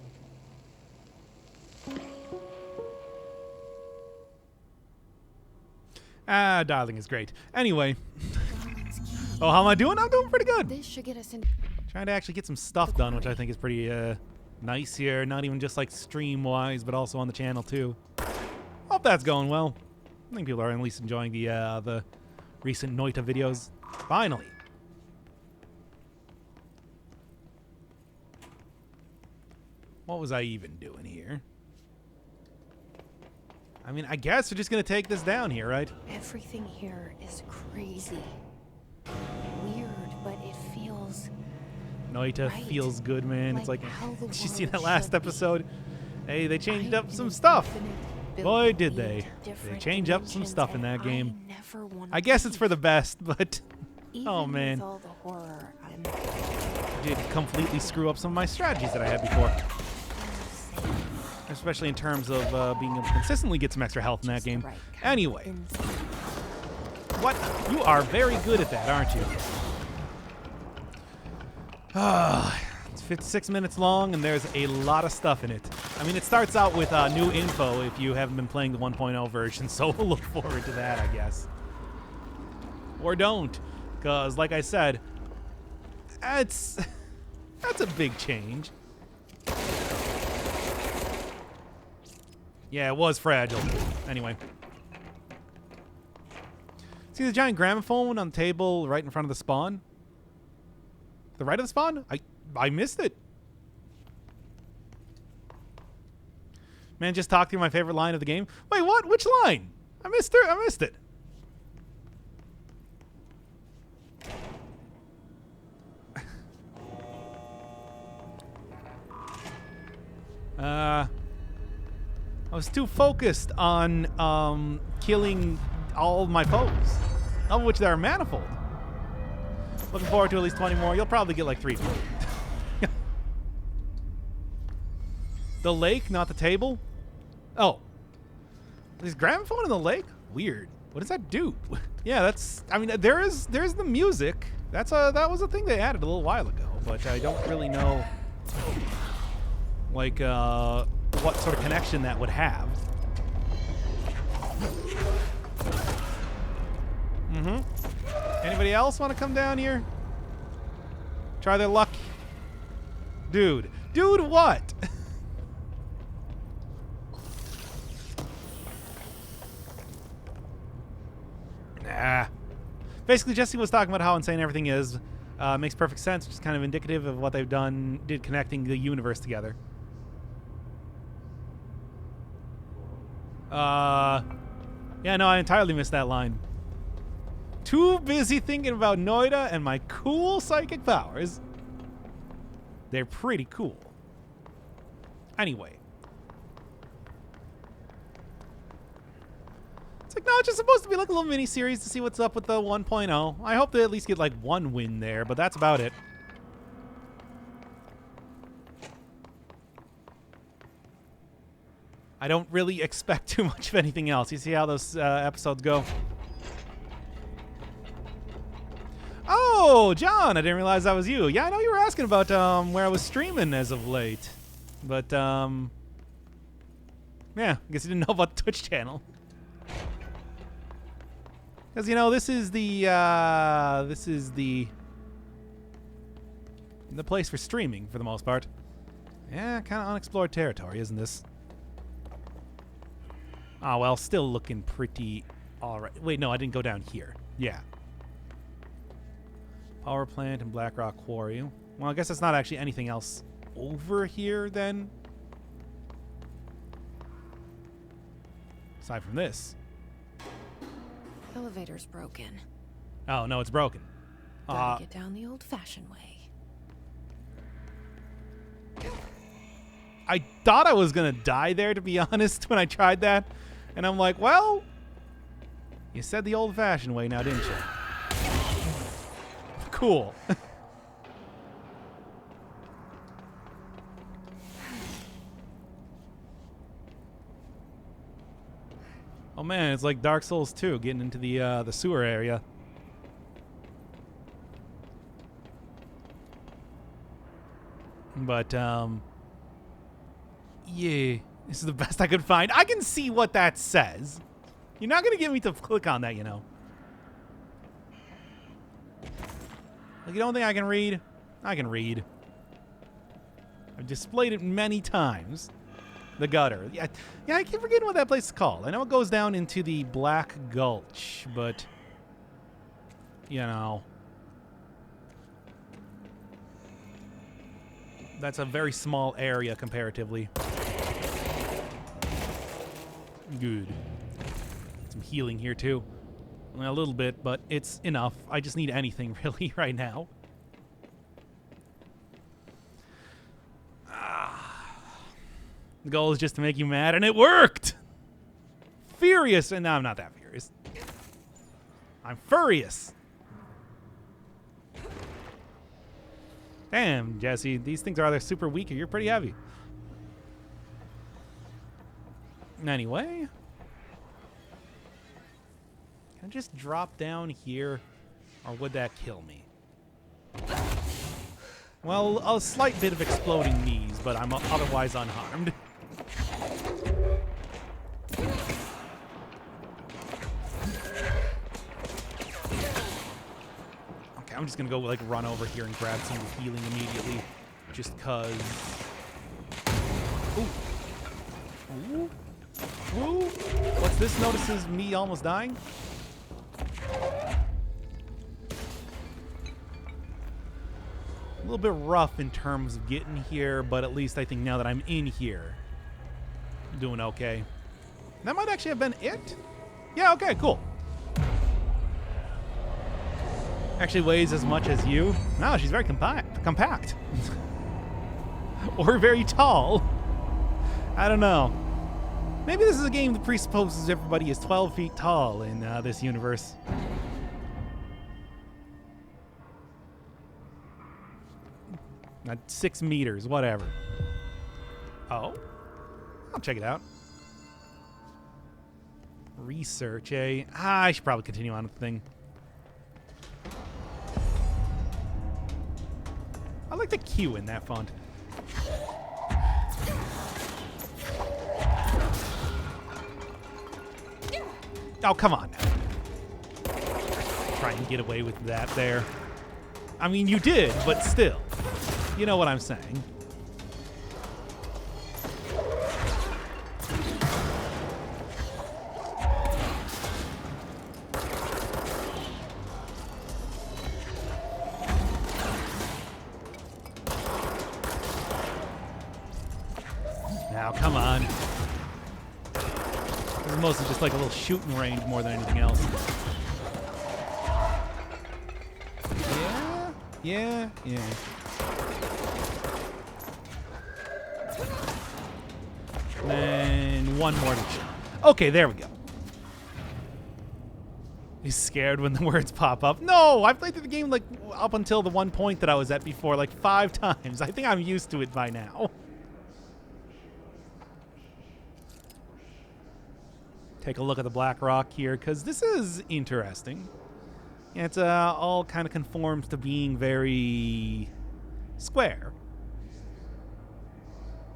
Darling is great. Anyway. Oh, how am I doing? I'm doing pretty good. This should get us in. Trying to actually get some stuff done, which I think is pretty nice here. Not even just like stream-wise, but also on the channel too. Hope that's going well. I think people are at least enjoying the recent Noita videos. Finally. What was I even doing here? I mean, I guess we're just gonna take this down here, right? Everything here is crazy. Weird, but it feels... Noita right. feels good, man. It's like, how the did you see world that last should be. episode? Hey, they changed up I'm some an stuff. infinite Boy, did building they. into They different change up some dimensions, stuff in and that game. I never wanna I guess it's for the leave. best, but Even oh man, with all the horror, I'm did completely screw up some of my strategies that I had before. Especially in terms of being able to consistently get some extra health in that game. Anyway, what? You are very good at that, aren't you? It's 56 minutes long, and there's a lot of stuff in it. I mean, it starts out with new info if you haven't been playing the 1.0 version, so we'll look forward to that, I guess. Or don't, because, like I said, that's a big change. Yeah, it was fragile. Anyway. See the giant gramophone on the table right in front of the spawn? The right of the spawn? I missed it. Man, just talked through my favorite line of the game. Wait, what? Which line? I missed it. I missed it. I was too focused on killing all of my foes, of which there are manifold. Looking forward to at least 20 more. You'll probably get like 3. The lake, not the table? Oh. There's gramophone in the lake? Weird. What does that do? Yeah, that's... I mean, there's the music. That was a thing they added a little while ago, but I don't really know, like, what sort of connection that would have. Anybody else want to come down here? Try their luck? Dude, what? Nah. Basically, Jesse was talking about how insane everything is. Makes perfect sense, which is kind of indicative of what they've did connecting the universe together. Yeah, no, I entirely missed that line. Too busy thinking about Noita and my cool psychic powers. They're pretty cool. Anyway. It's like, no, it's just supposed to be like a little mini-series to see what's up with the 1.0. I hope they at least get like one win there, but that's about it. I don't really expect too much of anything else. You see how those episodes go? Oh, John, I didn't realize that was you. Yeah, I know you were asking about where I was streaming as of late. But, yeah, I guess you didn't know about the Twitch channel. Because, you know, this is the place for streaming, for the most part. Yeah, kind of unexplored territory, isn't this? Oh, well, still looking pretty alright. Wait, no, I didn't go down here. Yeah. Power plant and Blackrock Quarry. Well, I guess that's not actually anything else over here, then. Aside from this. Elevator's broken. Oh, no, it's broken. Gotta get down the old-fashioned way. I thought I was gonna die there, to be honest, when I tried that. And I'm like, well, you said the old-fashioned way now, didn't you? Cool. Oh man, it's like Dark Souls 2, getting into the sewer area. But yeah, this is the best I could find. I can see what that says. You're not going to get me to click on that, you know. Like, you don't think I can read? I can read. I've displayed it many times. The gutter. Yeah, I keep forgetting what that place is called. I know it goes down into the Black Gulch, but, you know, that's a very small area comparatively. Good. Some healing here, too. A little bit, but it's enough. I just need anything, really, right now. The goal is just to make you mad, and it worked! Furious! And no, I'm not that furious. I'm furious! Damn, Jesse, these things are either super weak or you're pretty heavy. Anyway. Can I just drop down here? Or would that kill me? Well, a slight bit of exploding knees, but I'm otherwise unharmed. Okay, I'm just gonna go like run over here and grab some healing immediately, just cause. Ooh. Ooh. Ooh. What's this? Notices me almost dying? A little bit rough in terms of getting here, but at least I think now that I'm in here, I'm doing okay. That might actually have been it. Yeah, okay, cool. Actually weighs as much as you. No, she's very compact. Or very tall. I don't know. Maybe this is a game that presupposes everybody is 12 feet tall in this universe. Not 6 meters, whatever. Oh? I'll check it out. Research, eh? I should probably continue on with the thing. I like the Q in that font. Oh, come on now. Try and get away with that there. I mean, you did, but still. You know what I'm saying. Now, come on. This is mostly just like a little shooting range more than anything else. Yeah. And one more to shoot. Okay, there we go. He's scared when the words pop up. No, I've played through the game like up until the one point that I was at before like 5 times. I think I'm used to it by now. Take a look at the black rock here, because this is interesting. Yeah, it's all kind of conforms to being very square.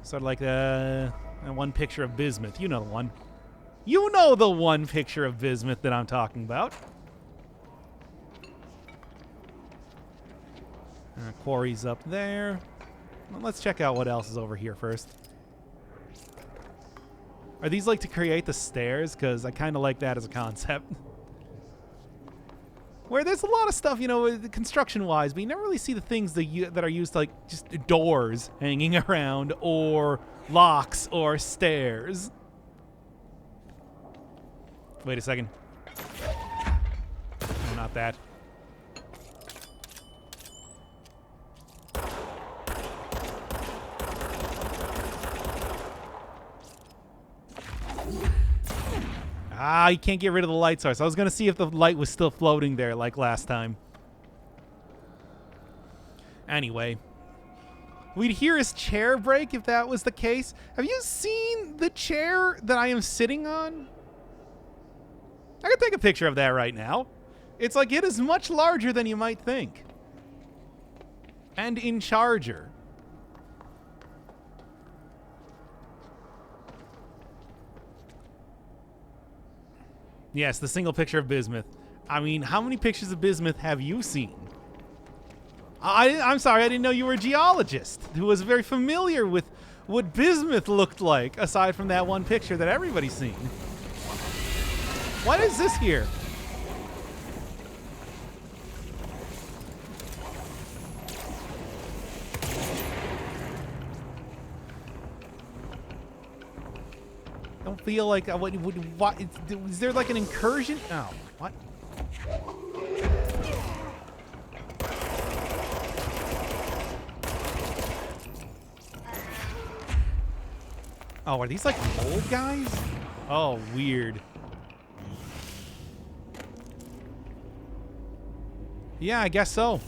Sort of like the one picture of bismuth. You know the one. You know the one picture of bismuth that I'm talking about. Quarry's up there. Well, let's check out what else is over here first. Are these like to create the stairs? Because I kind of like that as a concept. Where there's a lot of stuff, you know, construction-wise, but you never really see the things that are used to, like, just doors hanging around, or locks, or stairs. Wait a second. No, not that. Ah, you can't get rid of the light source. I was going to see if the light was still floating there like last time. Anyway. We'd hear his chair break if that was the case. Have you seen the chair that I am sitting on? I can take a picture of that right now. It's like it is much larger than you might think. And in charger. Yes, the single picture of bismuth. I mean, how many pictures of bismuth have you seen? I'm sorry, I didn't know you were a geologist who was very familiar with what bismuth looked like, aside from that one picture that everybody's seen. What is this here? Don't feel like what is there like an incursion? Oh, what? Oh, are these like mold guys? Oh, weird. Yeah, I guess so.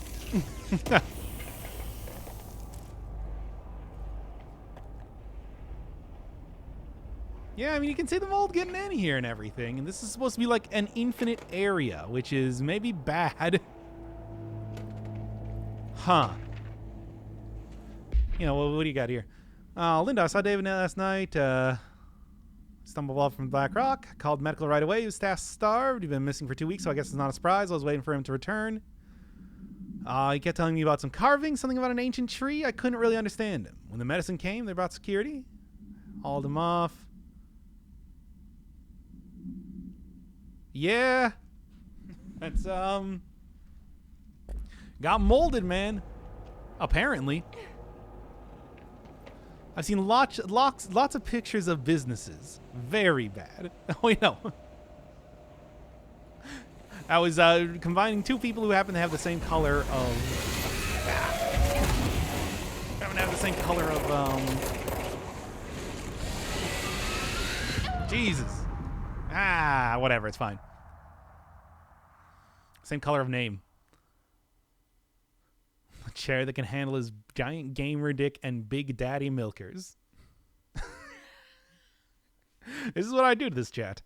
Yeah, I mean, you can see the mold getting in here and everything. And this is supposed to be like an infinite area, which is maybe bad. Huh. You know, what do you got here? Linda, I saw David last night. Stumbled off from Black Rock. Called medical right away. He was staff starved. He'd been missing for 2 weeks, so I guess it's not a surprise. I was waiting for him to return. He kept telling me about some carving, something about an ancient tree. I couldn't really understand him. When the medicine came, they brought security. Hauled him off. Yeah. That's, got molded, man. Apparently. I've seen lots of pictures of businesses. Very bad. Oh, wait, no. I was combining two people who happen to have the same color of... happen to have the same color of, Jesus. Whatever, it's fine. Same color of name. A chair that can handle his giant gamer dick and big daddy milkers. This is what I do to this chat.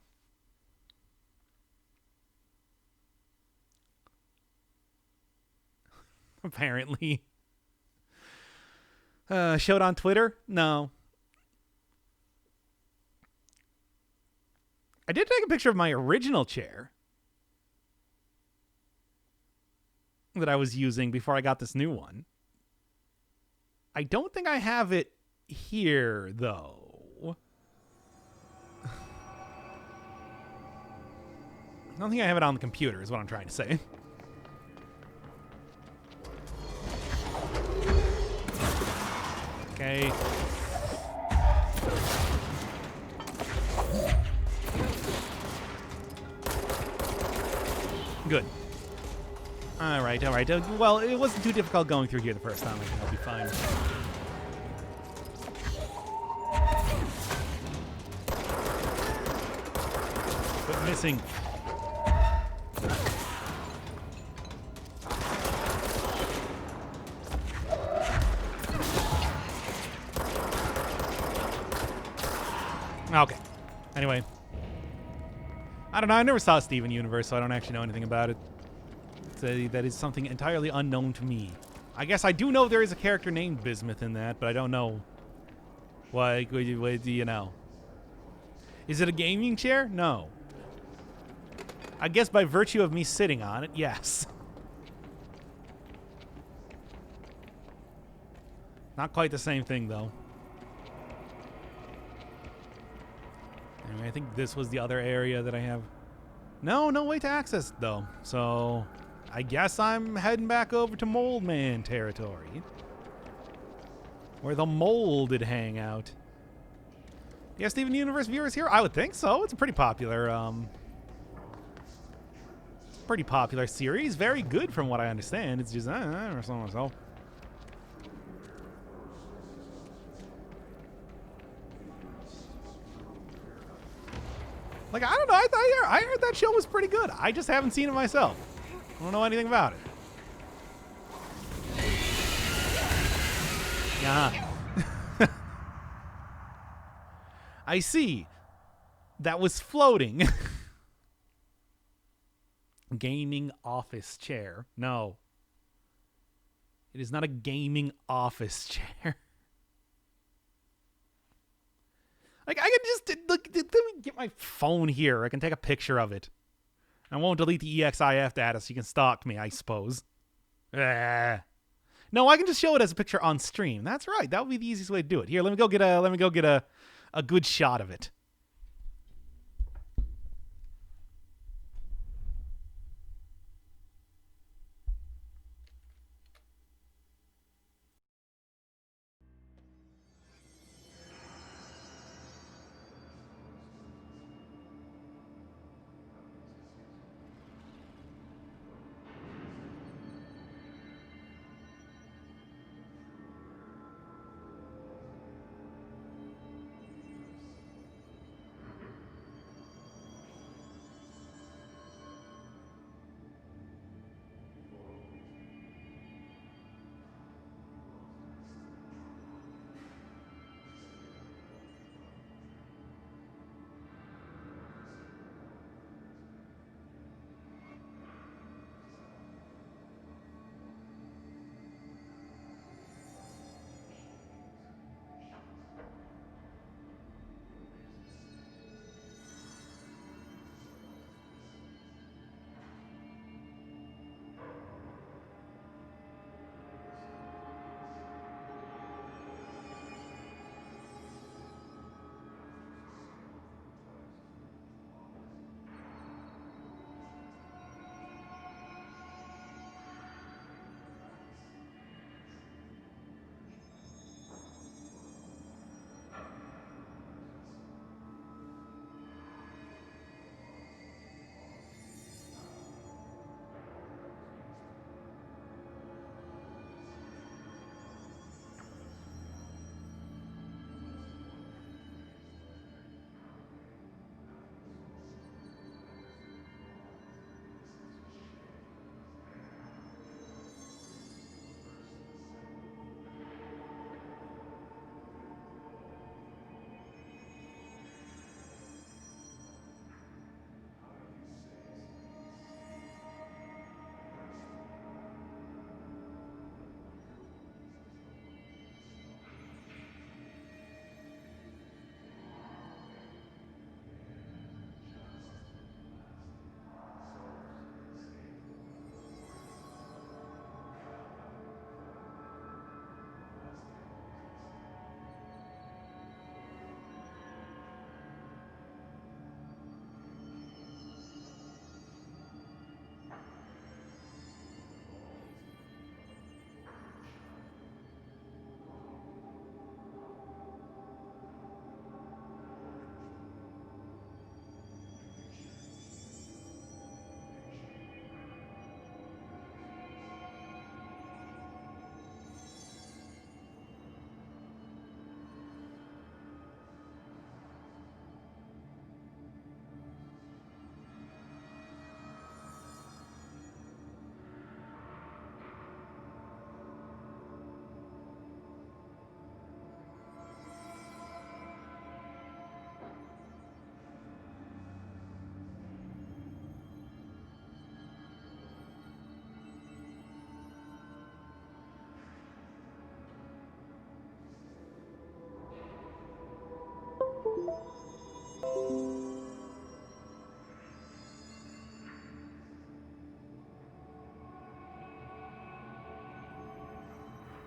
Apparently. Showed on Twitter? No. I did take a picture of my original chair that I was using before I got this new one. I don't think I have it here, though. I don't think I have it on the computer, is what I'm trying to say. Okay. Good. All right. Well, it wasn't too difficult going through here the first time. I think I'll be fine. Quit missing. Okay. Anyway. I don't know. I never saw Steven Universe, so I don't actually know anything about it. That is something entirely unknown to me. I guess I do know there is a character named Bismuth in that, but I don't know. What do you know? Is it a gaming chair? No. I guess by virtue of me sitting on it, yes. Not quite the same thing, though. Anyway, I think this was the other area that I have. No way to access it, though. So I guess I'm heading back over to Mold Man territory, where the molded hang out. Yeah, Steven Universe viewers here? I would think so. It's a pretty popular series. Very good from what I understand. It's just, so. Like, I don't know. I heard that show was pretty good. I just haven't seen it myself. I don't know anything about it. Yeah. I see. That was floating. Gaming office chair. No. It is not a gaming office chair. Like, I can just, look, let me get my phone here. I can take a picture of it. I won't delete the EXIF data so you can stalk me, I suppose. No, I can just show it as a picture on stream. That's right. That would be the easiest way to do it. Here, let me go get a good shot of it.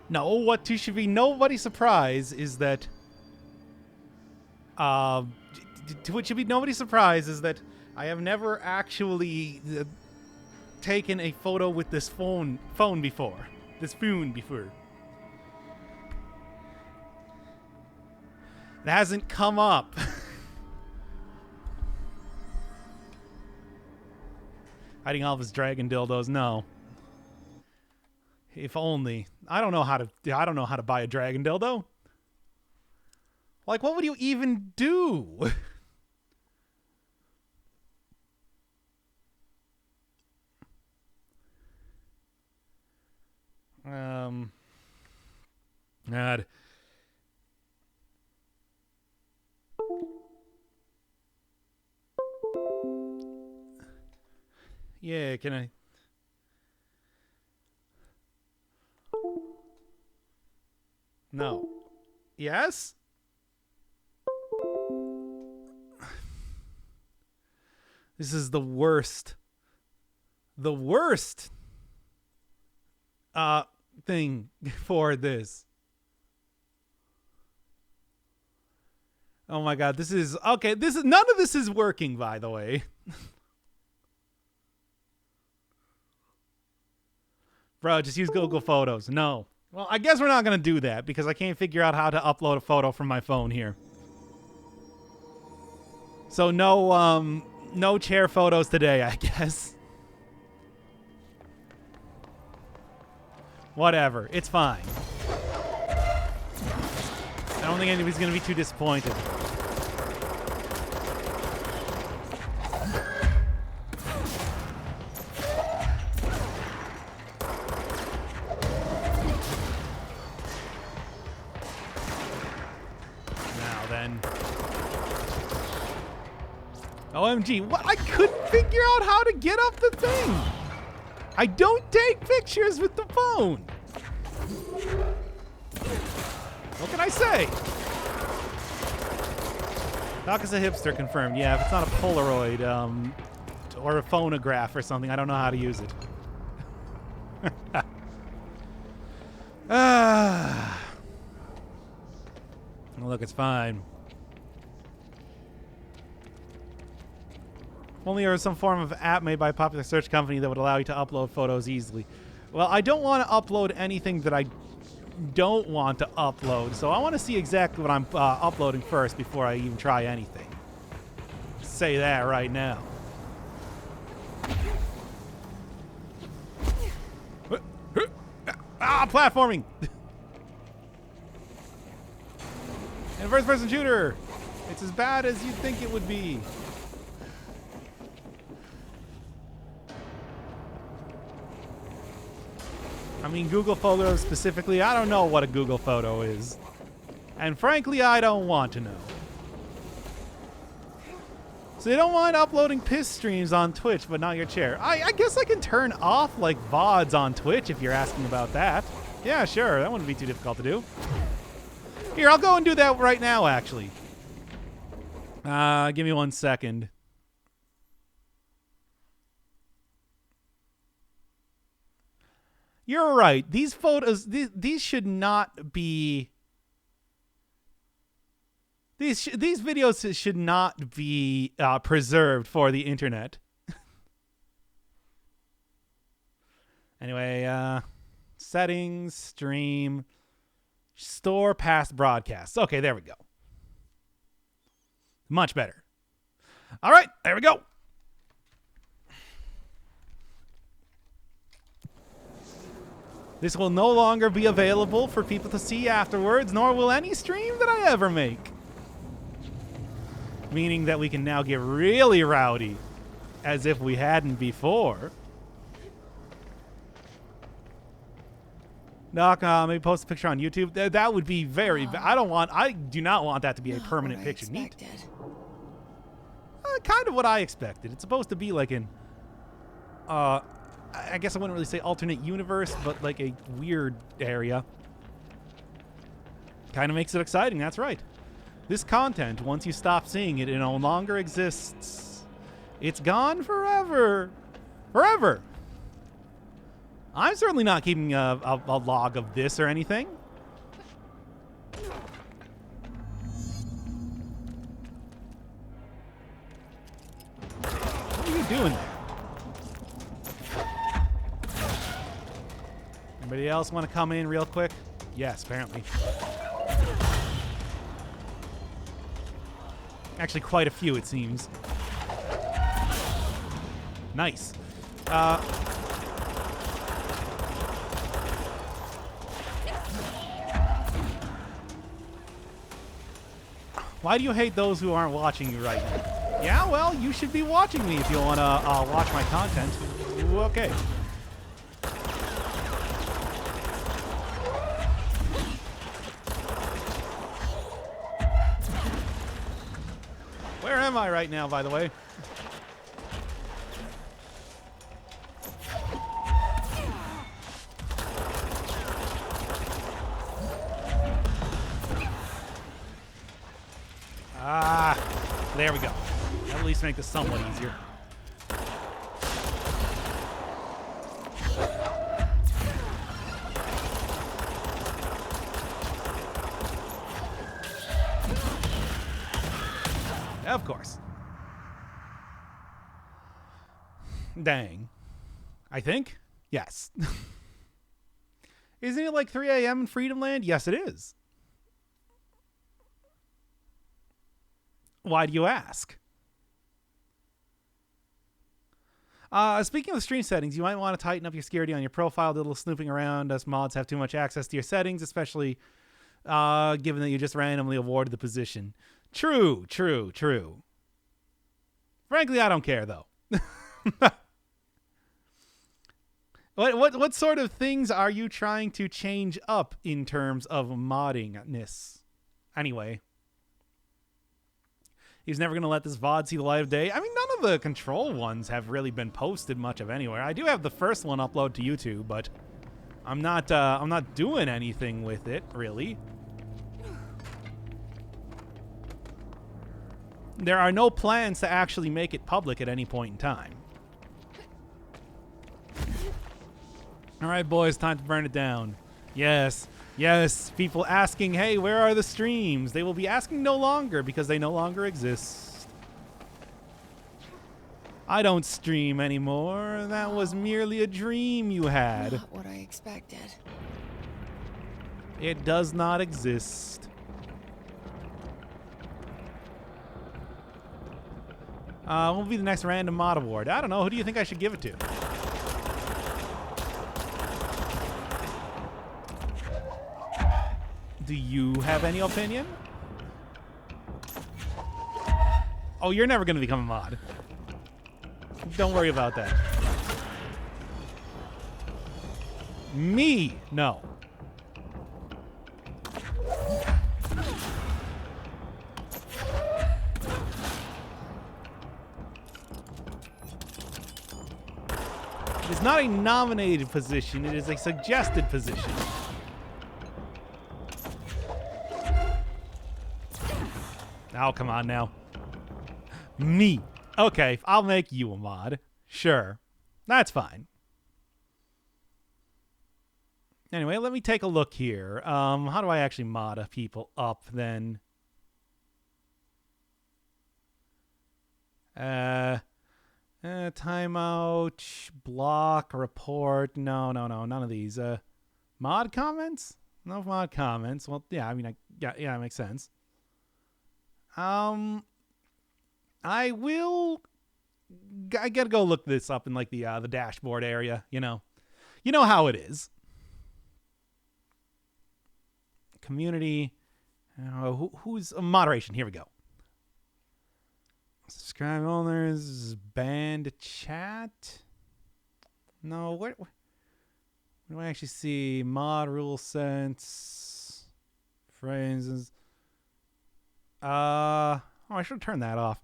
No, what should be nobody's surprise is that what should be nobody's surprise is that I have never actually taken a photo with this phone before. This phone before. It hasn't come up. Hiding all of his dragon dildos, no. If only. I don't know how to buy a dragon dildo. Like, what would you even do? God. Yeah, can I? No. Yes? This is the worst. The worst thing for this. Oh my god, this is okay. None of this is working, by the way. Bro, just use Google Photos. No. Well, I guess we're not gonna do that because I can't figure out how to upload a photo from my phone here. So no chair photos today, I guess. Whatever, it's fine. I don't think anybody's gonna be too disappointed. Now then. OMG, what? I couldn't figure out how to get up the thing. I don't take pictures with the phone. What can I say? Doc is a hipster, confirmed. Yeah, if it's not a Polaroid or a phonograph or something, I don't know how to use it. Look, it's fine. If only there was some form of app made by a popular search company that would allow you to upload photos easily. Well, I don't want to upload anything that I don't want to upload, so I want to see exactly what I'm uploading first before I even try anything. Say that right now. Platforming! And first-person shooter! It's as bad as you'd think it would be. I mean, Google Photos specifically, I don't know what a Google photo is. And frankly, I don't want to know. So you don't mind uploading piss streams on Twitch, but not your chair. I guess I can turn off, like, VODs on Twitch if you're asking about that. Yeah, sure, that wouldn't be too difficult to do. Here, I'll go and do that right now, actually. Give me 1 second. You're right. These photos, these should not be. These videos should not be preserved for the internet. Anyway, settings, stream, store past broadcasts. Okay, there we go. Much better. All right, there we go. This will no longer be available for people to see afterwards, nor will any stream that I ever make. Meaning that we can now get really rowdy, as if we hadn't before. Doc, maybe post a picture on YouTube. That would be very... I do not want that to be a permanent picture. Neat. Kind of what I expected. It's supposed to be like an... I guess I wouldn't really say alternate universe, but like a weird area. Kind of makes it exciting, that's right. This content, once you stop seeing it, it no longer exists. It's gone forever. Forever. I'm certainly not keeping a log of this or anything. What are you doing there? Anybody else want to come in real quick? Yes, apparently. Actually, quite a few, it seems. Nice. Why do you hate those who aren't watching you right now? Yeah, well, you should be watching me if you want to watch my content. Okay. Where am I right now, by the way? There we go. At least make this somewhat easier. Of course. Dang. I think? Yes. Isn't it like 3 a.m. in Freedom Land? Yes, it is. Why do you ask? Speaking of stream settings, you might want to tighten up your security on your profile. A little snooping around. Us mods have too much access to your settings, especially given that you just randomly awarded the position. True. Frankly, I don't care, though. What sort of things are you trying to change up in terms of moddingness? Anyway. He's never going to let this VOD see the light of day. I mean, none of the Control ones have really been posted much of anywhere. I do have the first one upload to YouTube, but I'm not doing anything with it, really. There are no plans to actually make it public at any point in time. All right, boys, time to burn it down. Yes, people asking, hey, where are the streams? They will be asking no longer because they no longer exist. I don't stream anymore. That was merely a dream you had. Not what I expected. It does not exist. What will be the next random mod award? I don't know. Who do you think I should give it to? Do you have any opinion? Oh, you're never going to become a mod. Don't worry about that. Me? No. It is not a nominated position. It is a suggested position. Oh, come on now. Me. Okay, I'll make you a mod. Sure. That's fine. Anyway, let me take a look here. How do I actually mod people up then? Timeout, block, report. No, none of these. Mod comments? No mod comments. Well, yeah, I mean, yeah, it makes sense. I gotta go look this up in like the dashboard area. You know how it is. Community. Who's moderation? Here we go. Subscribe owners, banned chat. No, where do I actually see mod rule sense phrases? I should turn that off.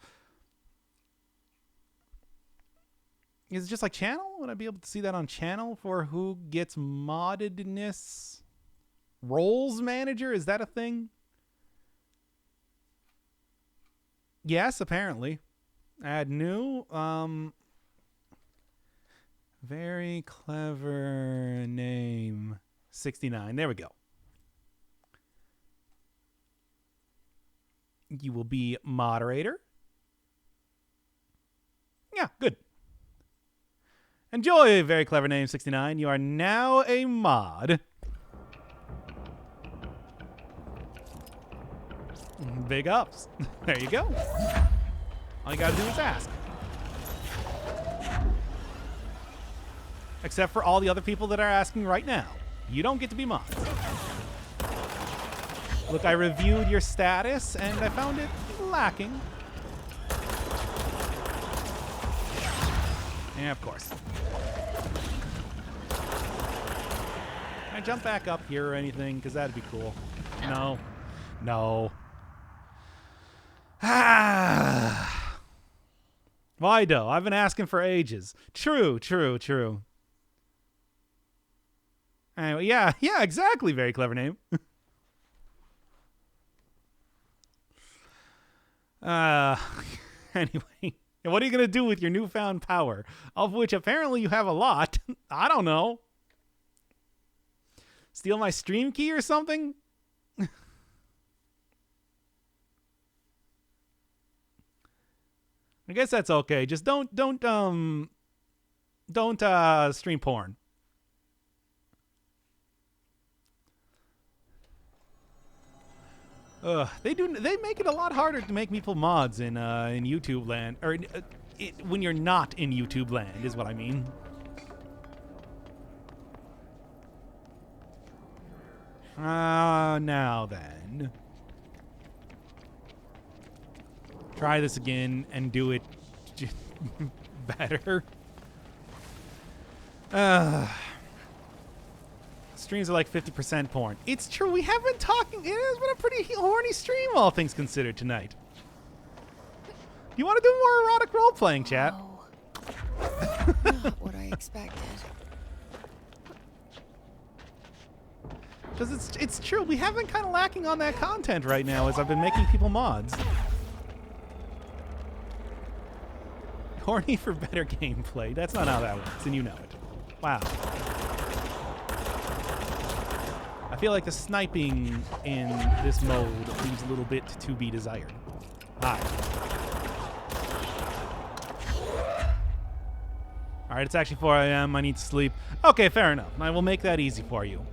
Is it just like channel? Would I be able to see that on channel for who gets moddedness? Roles manager? Is that a thing? Yes, apparently. Add new. Very clever name. 69. There we go. You will be moderator. Yeah, good. Enjoy, very clever name 69. You are now a mod. Big ups. There you go. All you gotta do is ask. Except for all the other people that are asking right now. You don't get to be mods. Look, I reviewed your status, and I found it lacking. Yeah, of course. Can I jump back up here or anything? Because that'd be cool. No. Why, though? I've been asking for ages. True. Anyway, yeah, exactly. Very clever name. Anyway, what are you going to do with your newfound power? Of which apparently you have a lot. I don't know. Steal my stream key or something? I guess that's okay. Just don't stream porn. They make it a lot harder to make people mods in YouTube land, or when you're not in YouTube land is what I mean. Now then. Try this again and do it better. Streams are like 50% porn. It's true, we have been talking. It has been a pretty horny stream, all things considered, tonight. You want to do more erotic role-playing, chat? Not what I expected. Because it's true, we have been kind of lacking on that content right now as I've been making people mods. Horny for better gameplay. That's not how that works, and you know it. Wow. I feel like the sniping in this mode leaves a little bit to be desired. Hi. Alright, it's actually 4 a.m. I need to sleep. Okay, fair enough. I will make that easy for you.